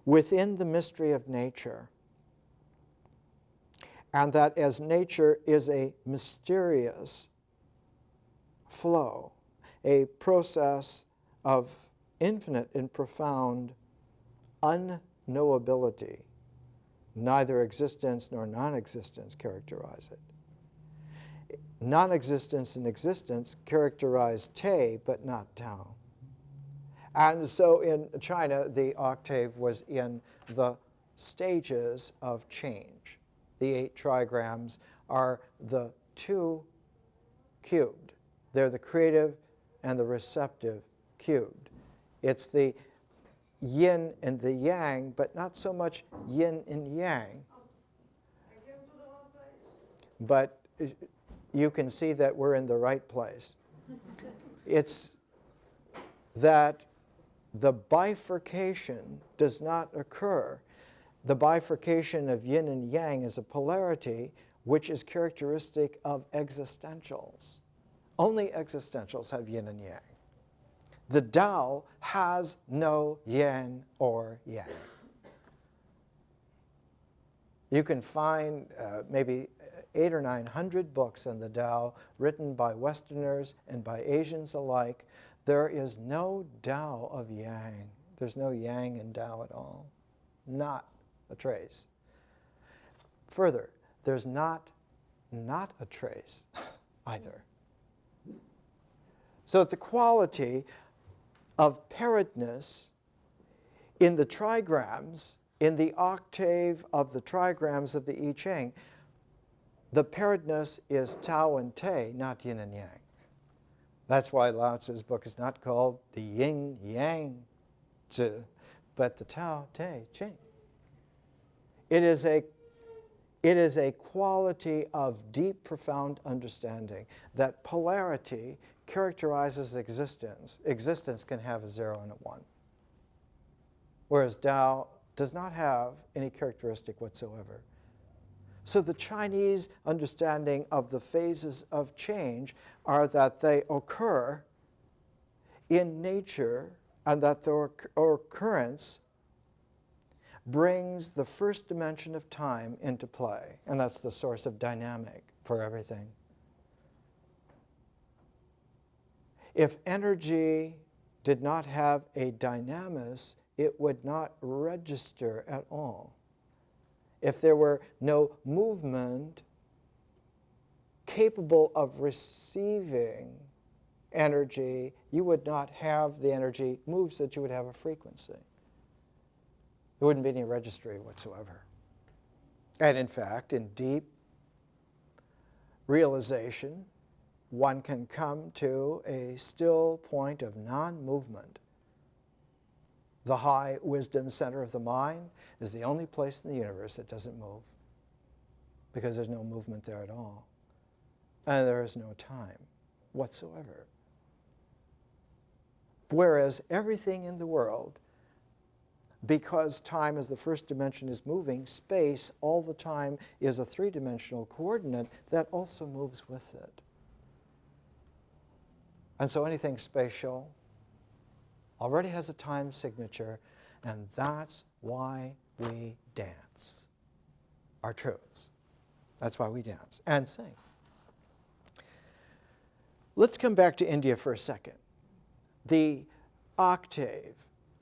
S1: within the mystery of nature. And that as nature is a mysterious flow, a process of infinite and profound unknowability, neither existence nor non-existence characterize it. Non-existence and existence characterize Te, but not Tao. And so in China, the octave was in the stages of change. The 8 trigrams are the 2 cubed. They're the creative and the receptive cubed. It's the yin and the yang, but not so much yin and yang. But you can see that we're in the right place. It's that the bifurcation does not occur. The bifurcation of yin and yang is a polarity which is characteristic of existentials. Only existentials have yin and yang. The Tao has no yin or yang. You can find maybe 800 or 900 books on the Tao written by Westerners and by Asians alike. There is no Tao of yang. There's no yang in Tao at all. Not a trace. Further, there's not a trace either. So the quality of pairedness in the trigrams, in the octave of the trigrams of the I Ching, the pairedness is Tao and Te, not yin and yang. That's why Lao Tzu's book is not called the Yin Yang Tzu, but the Tao Te Ching. It is a quality of deep, profound understanding that polarity characterizes existence. Existence can have a 0 and a 1. Whereas Tao does not have any characteristic whatsoever. So the Chinese understanding of the phases of change are that they occur in nature and that the occurrence brings the first dimension of time into play. And that's the source of dynamic for everything. If energy did not have a dynamis, it would not register at all. If there were no movement capable of receiving energy, you would not have the energy move so that you would have a frequency. There wouldn't be any registry whatsoever. And in fact, in deep realization, one can come to a still point of non-movement. The high wisdom center of the mind is the only place in the universe that doesn't move, because there's no movement there at all. And there is no time whatsoever. Whereas everything in the world, because time as the first dimension is moving, space all the time is a 3-dimensional coordinate that also moves with it. And so anything spatial already has a time signature, and that's why we dance. Our truths. That's why we dance and sing. Let's come back to India for a second. The octave,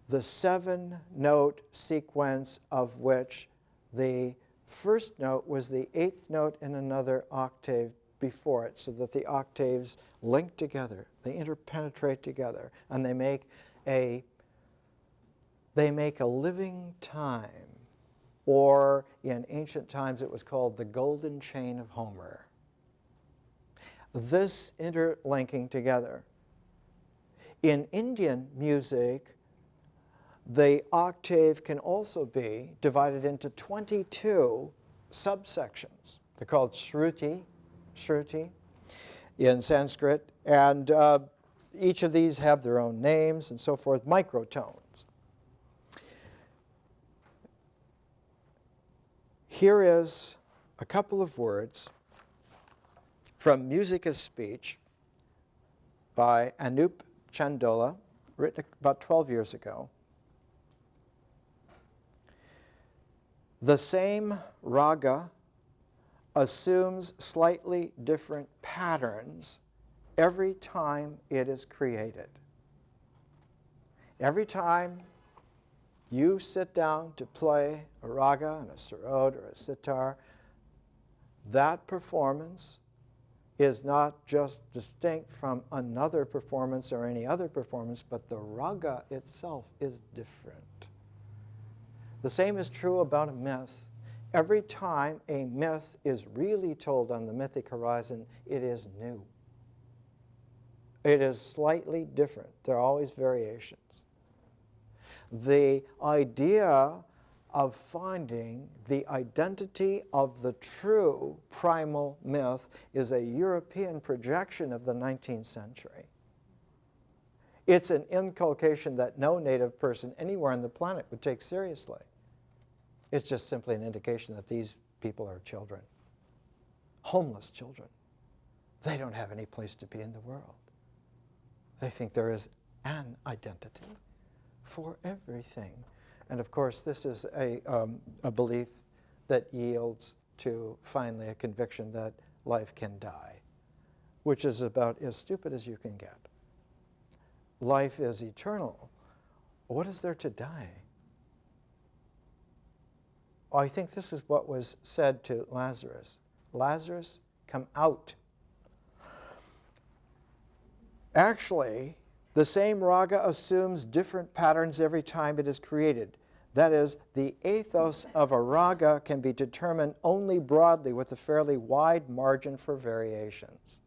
S1: the 7-note sequence of which the first note was the 8th note in another octave before it so that the octaves link together, they interpenetrate together, and they make a living time, or in ancient times it was called the golden chain of Homer. This interlinking together. In Indian music, the octave can also be divided into 22 subsections. They're called shruti in Sanskrit, and each of these have their own names and so forth, microtones. Here is a couple of words from Music as Speech by Anup Chandola, written about 12 years ago. The same raga assumes slightly different patterns every time it is created. Every time you sit down to play a raga and a sarod or a sitar, that performance is not just distinct from another performance or any other performance, but the raga itself is different. The same is true about a myth. Every time a myth is really told on the mythic horizon, it is new. It is slightly different. There are always variations. The idea of finding the identity of the true primal myth is a European projection of the 19th century. It's an inculcation that no native person anywhere on the planet would take seriously. It's just simply an indication that these people are children, homeless children. They don't have any place to be in the world. They think there is an identity for everything. And of course, this is a belief that yields to finally a conviction that life can die, which is about as stupid as you can get. Life is eternal. What is there to die? I think this is what was said to Lazarus. Lazarus, come out. Actually, the same raga assumes different patterns every time it is created. That is, the ethos of a raga can be determined only broadly with a fairly wide margin for variations.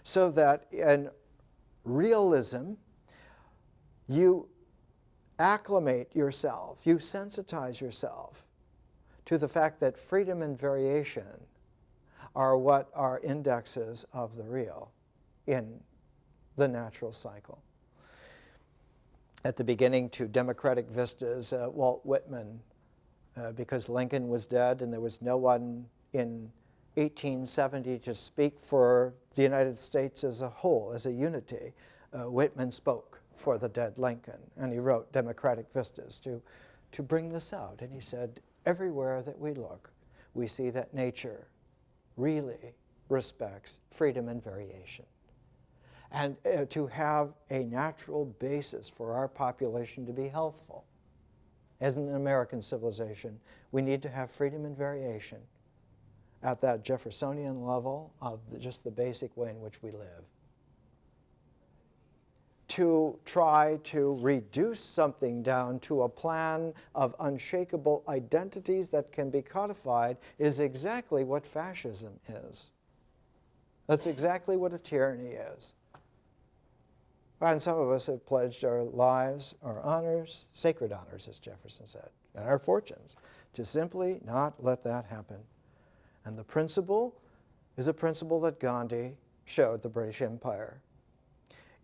S1: So that in realism, you acclimate yourself, you sensitize yourself to the fact that freedom and variation are what are indexes of the real in the natural cycle. At the beginning to democratic vistas, Walt Whitman, because Lincoln was dead and there was no one in 1870 to speak for the United States as a whole, as a unity, Whitman spoke for the dead Lincoln, and he wrote Democratic Vistas to bring this out. And he said, everywhere that we look, we see that nature really respects freedom and variation. And to have a natural basis for our population to be healthful. As an American civilization, we need to have freedom and variation at that Jeffersonian level of just the basic way in which we live. To try to reduce something down to a plan of unshakable identities that can be codified is exactly what fascism is. That's exactly what a tyranny is. And some of us have pledged our lives, our honors, sacred honors, as Jefferson said, and our fortunes, to simply not let that happen. And the principle is a principle that Gandhi showed the British Empire.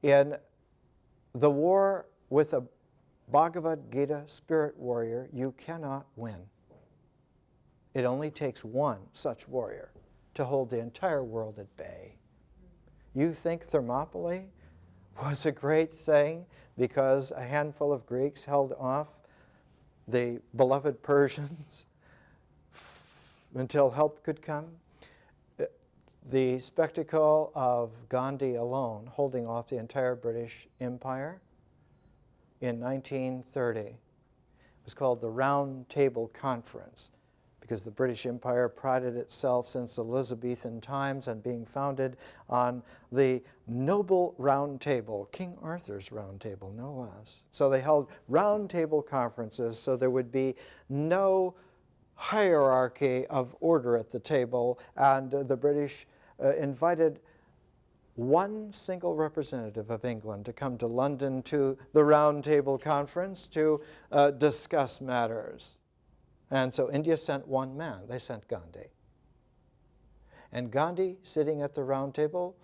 S1: In the war with a Bhagavad Gita spirit warrior, you cannot win. It only takes one such warrior to hold the entire world at bay. You think Thermopylae was a great thing because a handful of Greeks held off the beloved Persians until help could come? The spectacle of Gandhi alone holding off the entire British Empire in 1930 was called the Round Table Conference, because the British Empire prided itself since Elizabethan times on being founded on the noble round table, King Arthur's round table, no less. So they held round table conferences so there would be no hierarchy of order at the table, and the British invited one single representative of England to come to London to the Round Table Conference to discuss matters. And so India sent one man. They sent Gandhi. And Gandhi, sitting at the round table,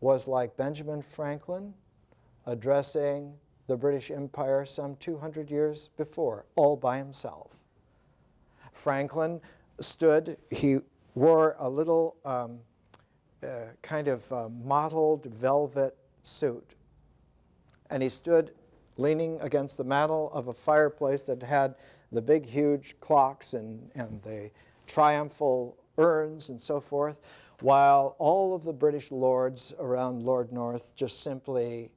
S1: was like Benjamin Franklin addressing the British Empire some 200 years before, all by himself. Franklin stood, he wore a little kind of mottled velvet suit. And he stood leaning against the mantel of a fireplace that had the big, huge clocks and the triumphal urns and so forth, while all of the British lords around Lord North just simply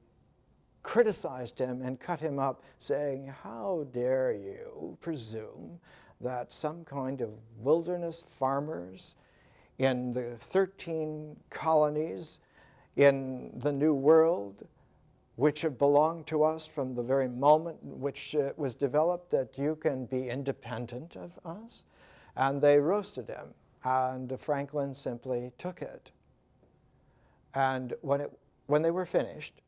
S1: criticized him and cut him up, saying, "How dare you presume that some kind of wilderness farmers in the 13 colonies in the New World, which have belonged to us from the very moment in which it was developed, that you can be independent of us?" And they roasted him, and Franklin simply took it. And when they were finished,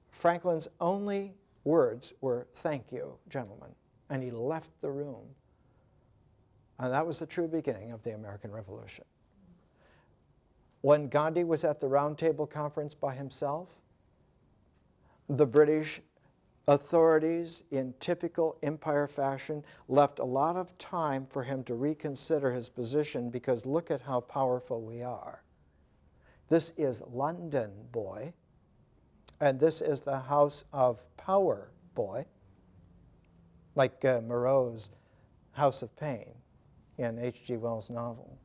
S1: Franklin's only words were, "Thank you, gentlemen," and he left the room. And that was the true beginning of the American Revolution. When Gandhi was at the Round Table Conference by himself, the British authorities, in typical empire fashion, left a lot of time for him to reconsider his position, because look at how powerful we are. This is London, boy, and this is the House of Power, boy, like Moreau's House of Pain in H.G. Wells' novel.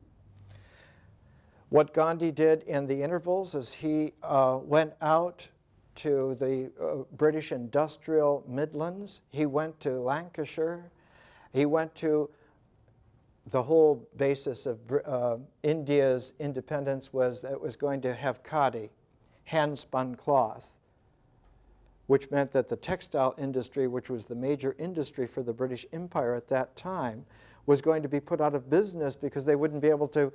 S1: What Gandhi did in the intervals is he went out to the British industrial Midlands. He went to Lancashire. He went to the whole basis of India's independence was that it was going to have khadi, hand-spun cloth, which meant that the textile industry, which was the major industry for the British Empire at that time, was going to be put out of business because they wouldn't be able to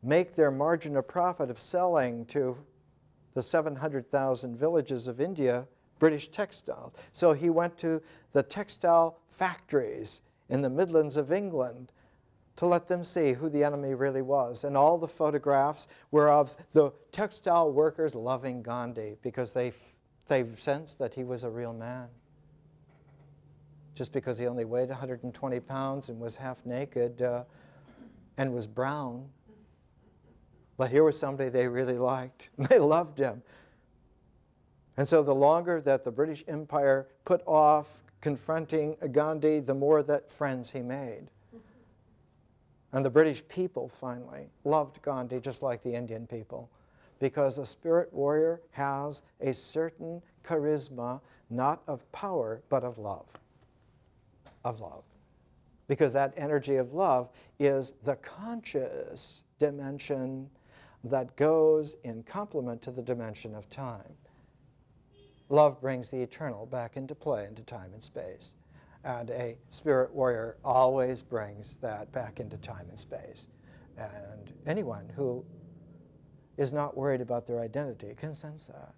S1: make their margin of profit of selling to the 700,000 villages of India British textiles. So he went to the textile factories in the Midlands of England to let them see who the enemy really was. And all the photographs were of the textile workers loving Gandhi because they sensed that he was a real man. Just because he only weighed 120 pounds and was half naked and was brown. But here was somebody they really liked. They loved him. And so the longer that the British Empire put off confronting Gandhi, the more that friends he made. And the British people finally loved Gandhi just like the Indian people, because a spirit warrior has a certain charisma, not of power, but of love. Of love. Because that energy of love is the conscious dimension that goes in complement to the dimension of time. Love brings the eternal back into play, into time and space. And a spirit warrior always brings that back into time and space. And anyone who is not worried about their identity can sense that.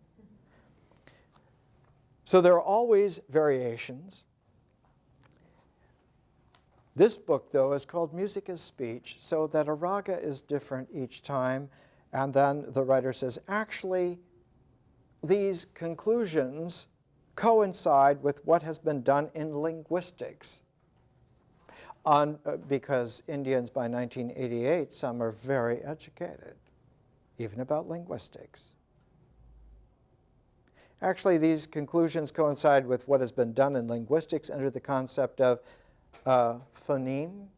S1: So there are always variations. This book, though, is called Music is Speech, so that a raga is different each time. And then the writer says, actually, these conclusions coincide with what has been done in linguistics. Because Indians by 1988, some are very educated, even about linguistics. Actually, these conclusions coincide with what has been done in linguistics under the concept of phoneme.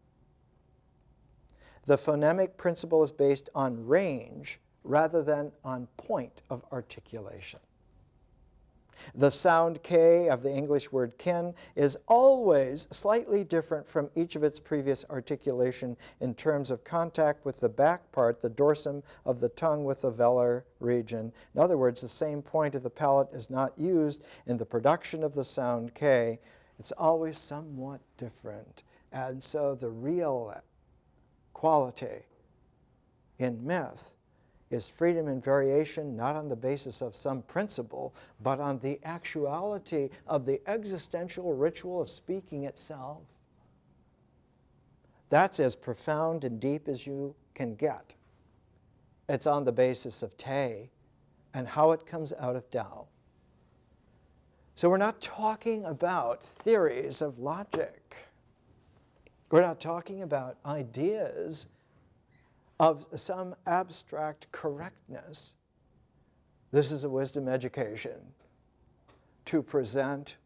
S1: The phonemic principle is based on range rather than on point of articulation. The sound K of the English word kin is always slightly different from each of its previous articulation in terms of contact with the back part, the dorsum of the tongue with the velar region. In other words, the same point of the palate is not used in the production of the sound K. It's always somewhat different. And so the real quality in myth is freedom and variation, not on the basis of some principle, but on the actuality of the existential ritual of speaking itself. That's as profound and deep as you can get. It's on the basis of Te and how it comes out of Tao. So we're not talking about theories of logic. We're not talking about ideas of some abstract correctness. This is a wisdom education to present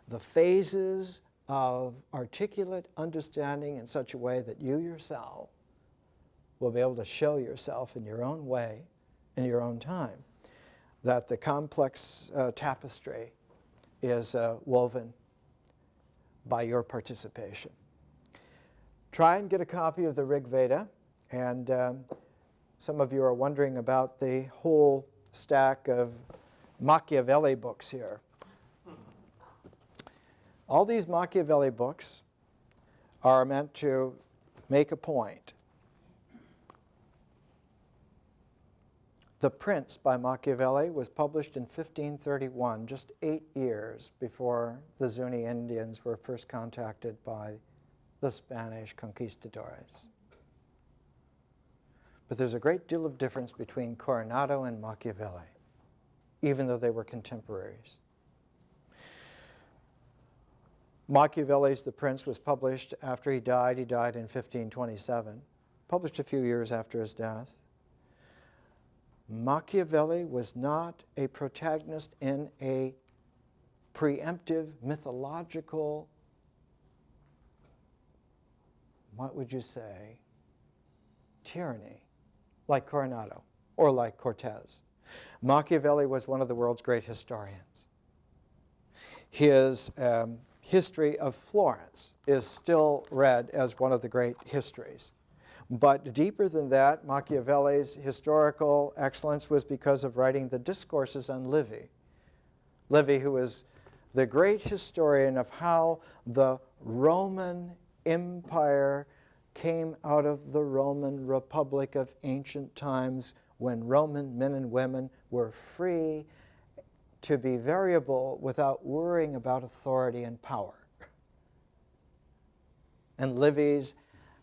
S1: the phases of articulate understanding in such a way that you yourself will be able to show yourself in your own way, in your own time, that the complex tapestry is woven by your participation. Try and get a copy of the Rigveda. And some of you are wondering about the whole stack of Machiavelli books here. All these Machiavelli books are meant to make a point. The Prince by Machiavelli was published in 1531, just 8 years before the Zuni Indians were first contacted by the Spanish conquistadores. But there's a great deal of difference between Coronado and Machiavelli, even though they were contemporaries. Machiavelli's The Prince was published after he died. He died in 1527, published a few years after his death. Machiavelli was not a protagonist in a preemptive mythological, what would you say, tyranny, like Coronado or like Cortez. Machiavelli was one of the world's great historians. His history of Florence is still read as one of the great histories. But deeper than that, Machiavelli's historical excellence was because of writing the discourses on Livy. Livy, who is the great historian of how the Roman Empire came out of the Roman Republic of ancient times, when Roman men and women were free to be variable without worrying about authority and power. And Livy's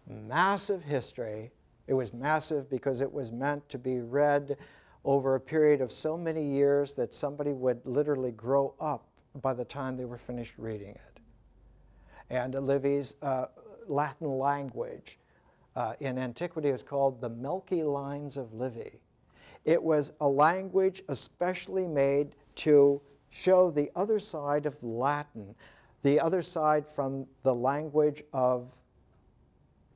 S1: massive history, it was massive because it was meant to be read over a period of so many years that somebody would literally grow up by the time they were finished reading it. And Livy's Latin language in antiquity is called the Milky Lines of Livy. It was a language especially made to show the other side of Latin, the other side from the language of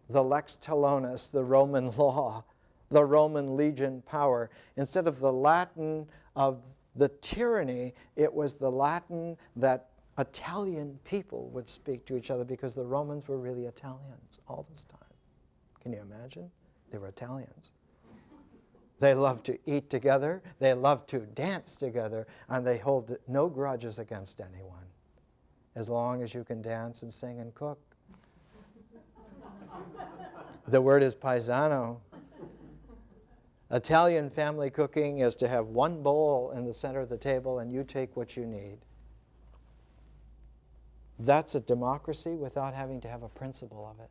S1: the lex talionis, the Roman law, the Roman legion power. Instead of the Latin of the tyranny, it was the Latin that Italian people would speak to each other, because the Romans were really Italians all this time. Can you imagine? They were Italians. They loved to eat together, they loved to dance together, and they hold no grudges against anyone, as long as you can dance and sing and cook. The word is paesano. Italian family cooking is to have one bowl in the center of the table and you take what you need. That's a democracy without having to have a principle of it.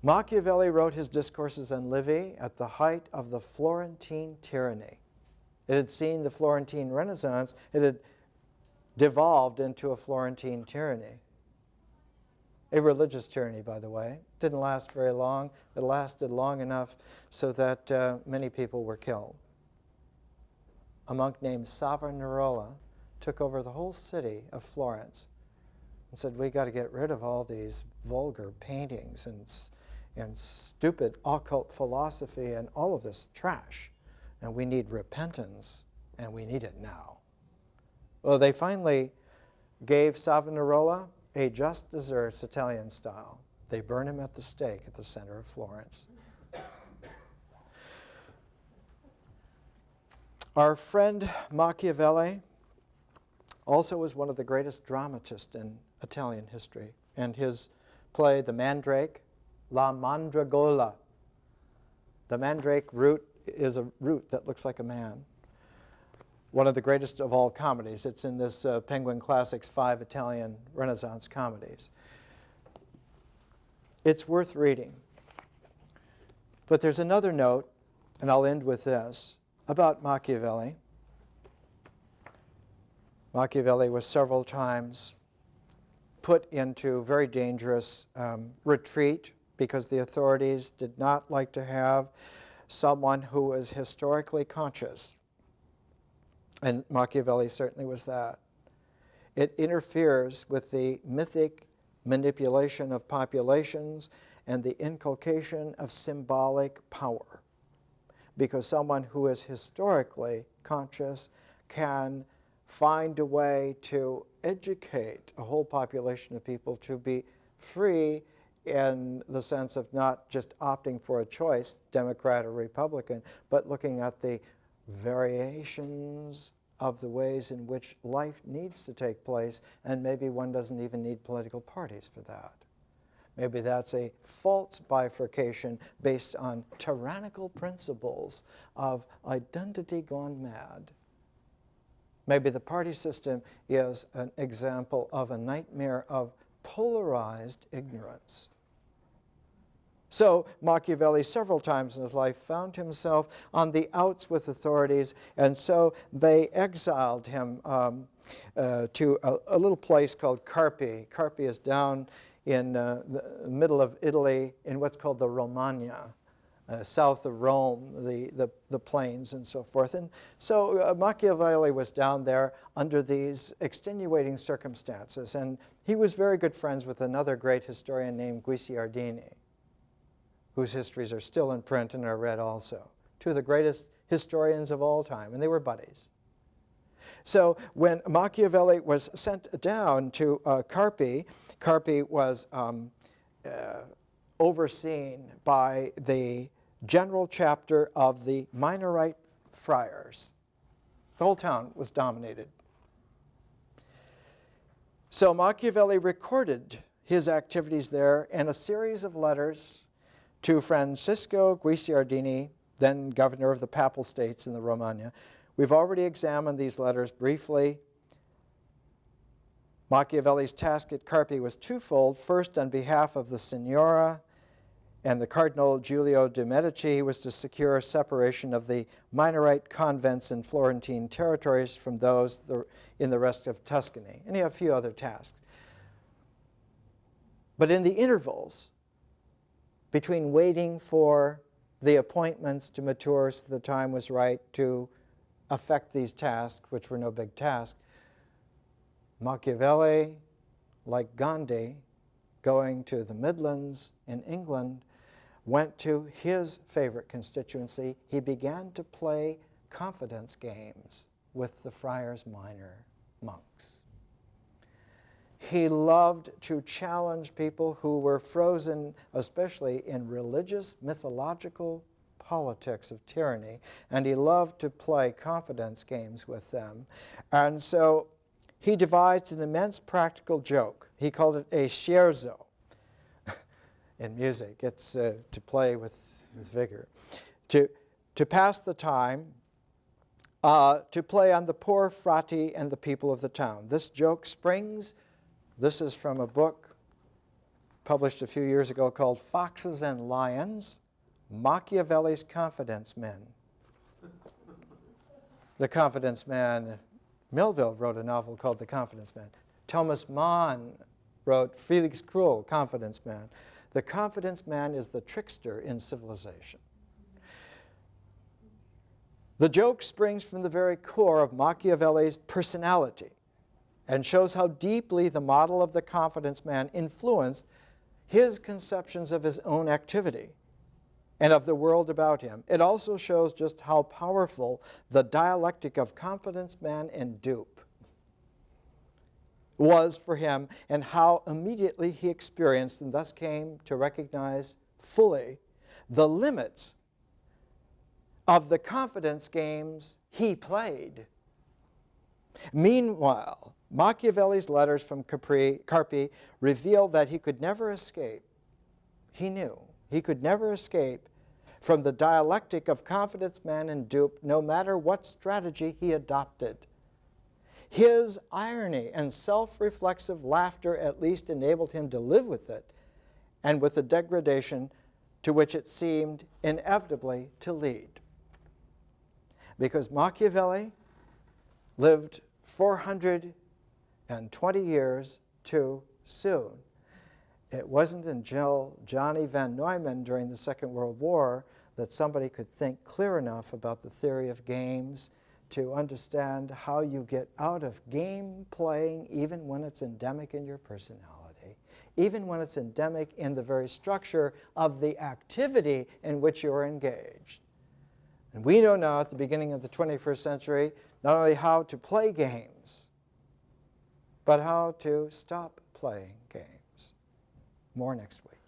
S1: Machiavelli wrote his discourses on Livy at the height of the Florentine tyranny. It had seen the Florentine Renaissance. It had devolved into a Florentine tyranny. A religious tyranny, by the way. Didn't last very long. It lasted long enough so that many people were killed. A monk named Savonarola took over the whole city of Florence and said, we got to get rid of all these vulgar paintings and stupid occult philosophy and all of this trash. And we need repentance, and we need it now. Well, they finally gave Savonarola a just desserts Italian style. They burn him at the stake at the center of Florence. Our friend Machiavelli also was one of the greatest dramatists in Italian history. And his play, The Mandrake, La Mandragola. The mandrake root is a root that looks like a man. One of the greatest of all comedies. It's in this Penguin Classics 5 Italian Renaissance comedies. It's worth reading. But there's another note, and I'll end with this, about Machiavelli. Machiavelli was several times put into very dangerous retreat because the authorities did not like to have someone who was historically conscious. And Machiavelli certainly was that. It interferes with the mythic manipulation of populations and the inculcation of symbolic power. Because someone who is historically conscious can find a way to educate a whole population of people to be free in the sense of not just opting for a choice, Democrat or Republican, but looking at the variations of the ways in which life needs to take place, and maybe one doesn't even need political parties for that. Maybe that's a false bifurcation based on tyrannical principles of identity gone mad. Maybe the party system is an example of a nightmare of polarized ignorance. So Machiavelli several times in his life found himself on the outs with authorities, and so they exiled him to a little place called Carpi. Carpi is down in the middle of Italy in what's called the Romagna, south of Rome, the plains and so forth. And so Machiavelli was down there under these extenuating circumstances, and he was very good friends with another great historian named Guicciardini, whose histories are still in print and are read also. Two of the greatest historians of all time, and they were buddies. So when Machiavelli was sent down to Carpi, Carpi was overseen by the general chapter of the Minorite friars. The whole town was dominated. So Machiavelli recorded his activities there in a series of letters to Francisco Guicciardini, then governor of the Papal States in the Romagna. We've already examined these letters briefly. Machiavelli's task at Carpi was twofold. First, on behalf of the Signora and the Cardinal Giulio de' Medici, he was to secure separation of the Minorite convents in Florentine territories from those in the rest of Tuscany. And he had a few other tasks. But in the intervals between waiting for the appointments to mature so the time was right to effect these tasks, which were no big task, Machiavelli, like Gandhi, going to the Midlands in England, went to his favorite constituency. He began to play confidence games with the Friars Minor monks. He loved to challenge people who were frozen, especially in religious, mythological politics of tyranny, and he loved to play confidence games with them. And so he devised an immense practical joke. He called it a scherzo in music. It's to play with vigor. To pass the time, to play on the poor frati and the people of the town. This joke springs, this is from a book published a few years ago called Foxes and Lions, Machiavelli's Confidence Men. The Confidence Man, Melville wrote a novel called The Confidence Man. Thomas Mann wrote Felix Krull, Confidence Man. The confidence man is the trickster in civilization. The joke springs from the very core of Machiavelli's personality and shows how deeply the model of the confidence man influenced his conceptions of his own activity and of the world about him. It also shows just how powerful the dialectic of confidence man and dupe was for him, and how immediately he experienced and thus came to recognize fully the limits of the confidence games he played. Meanwhile, Machiavelli's letters from Carpi reveal that he could never escape. He knew he could never escape from the dialectic of confidence man and dupe, no matter what strategy he adopted. His irony and self-reflexive laughter at least enabled him to live with it and with the degradation to which it seemed inevitably to lead. Because Machiavelli lived 420 years too soon. It wasn't until Johnny van Neumann during the Second World War that somebody could think clear enough about the theory of games to understand how you get out of game playing even when it's endemic in your personality, even when it's endemic in the very structure of the activity in which you're engaged. And we know now at the beginning of the 21st century not only how to play games, but how to stop playing games. More next week.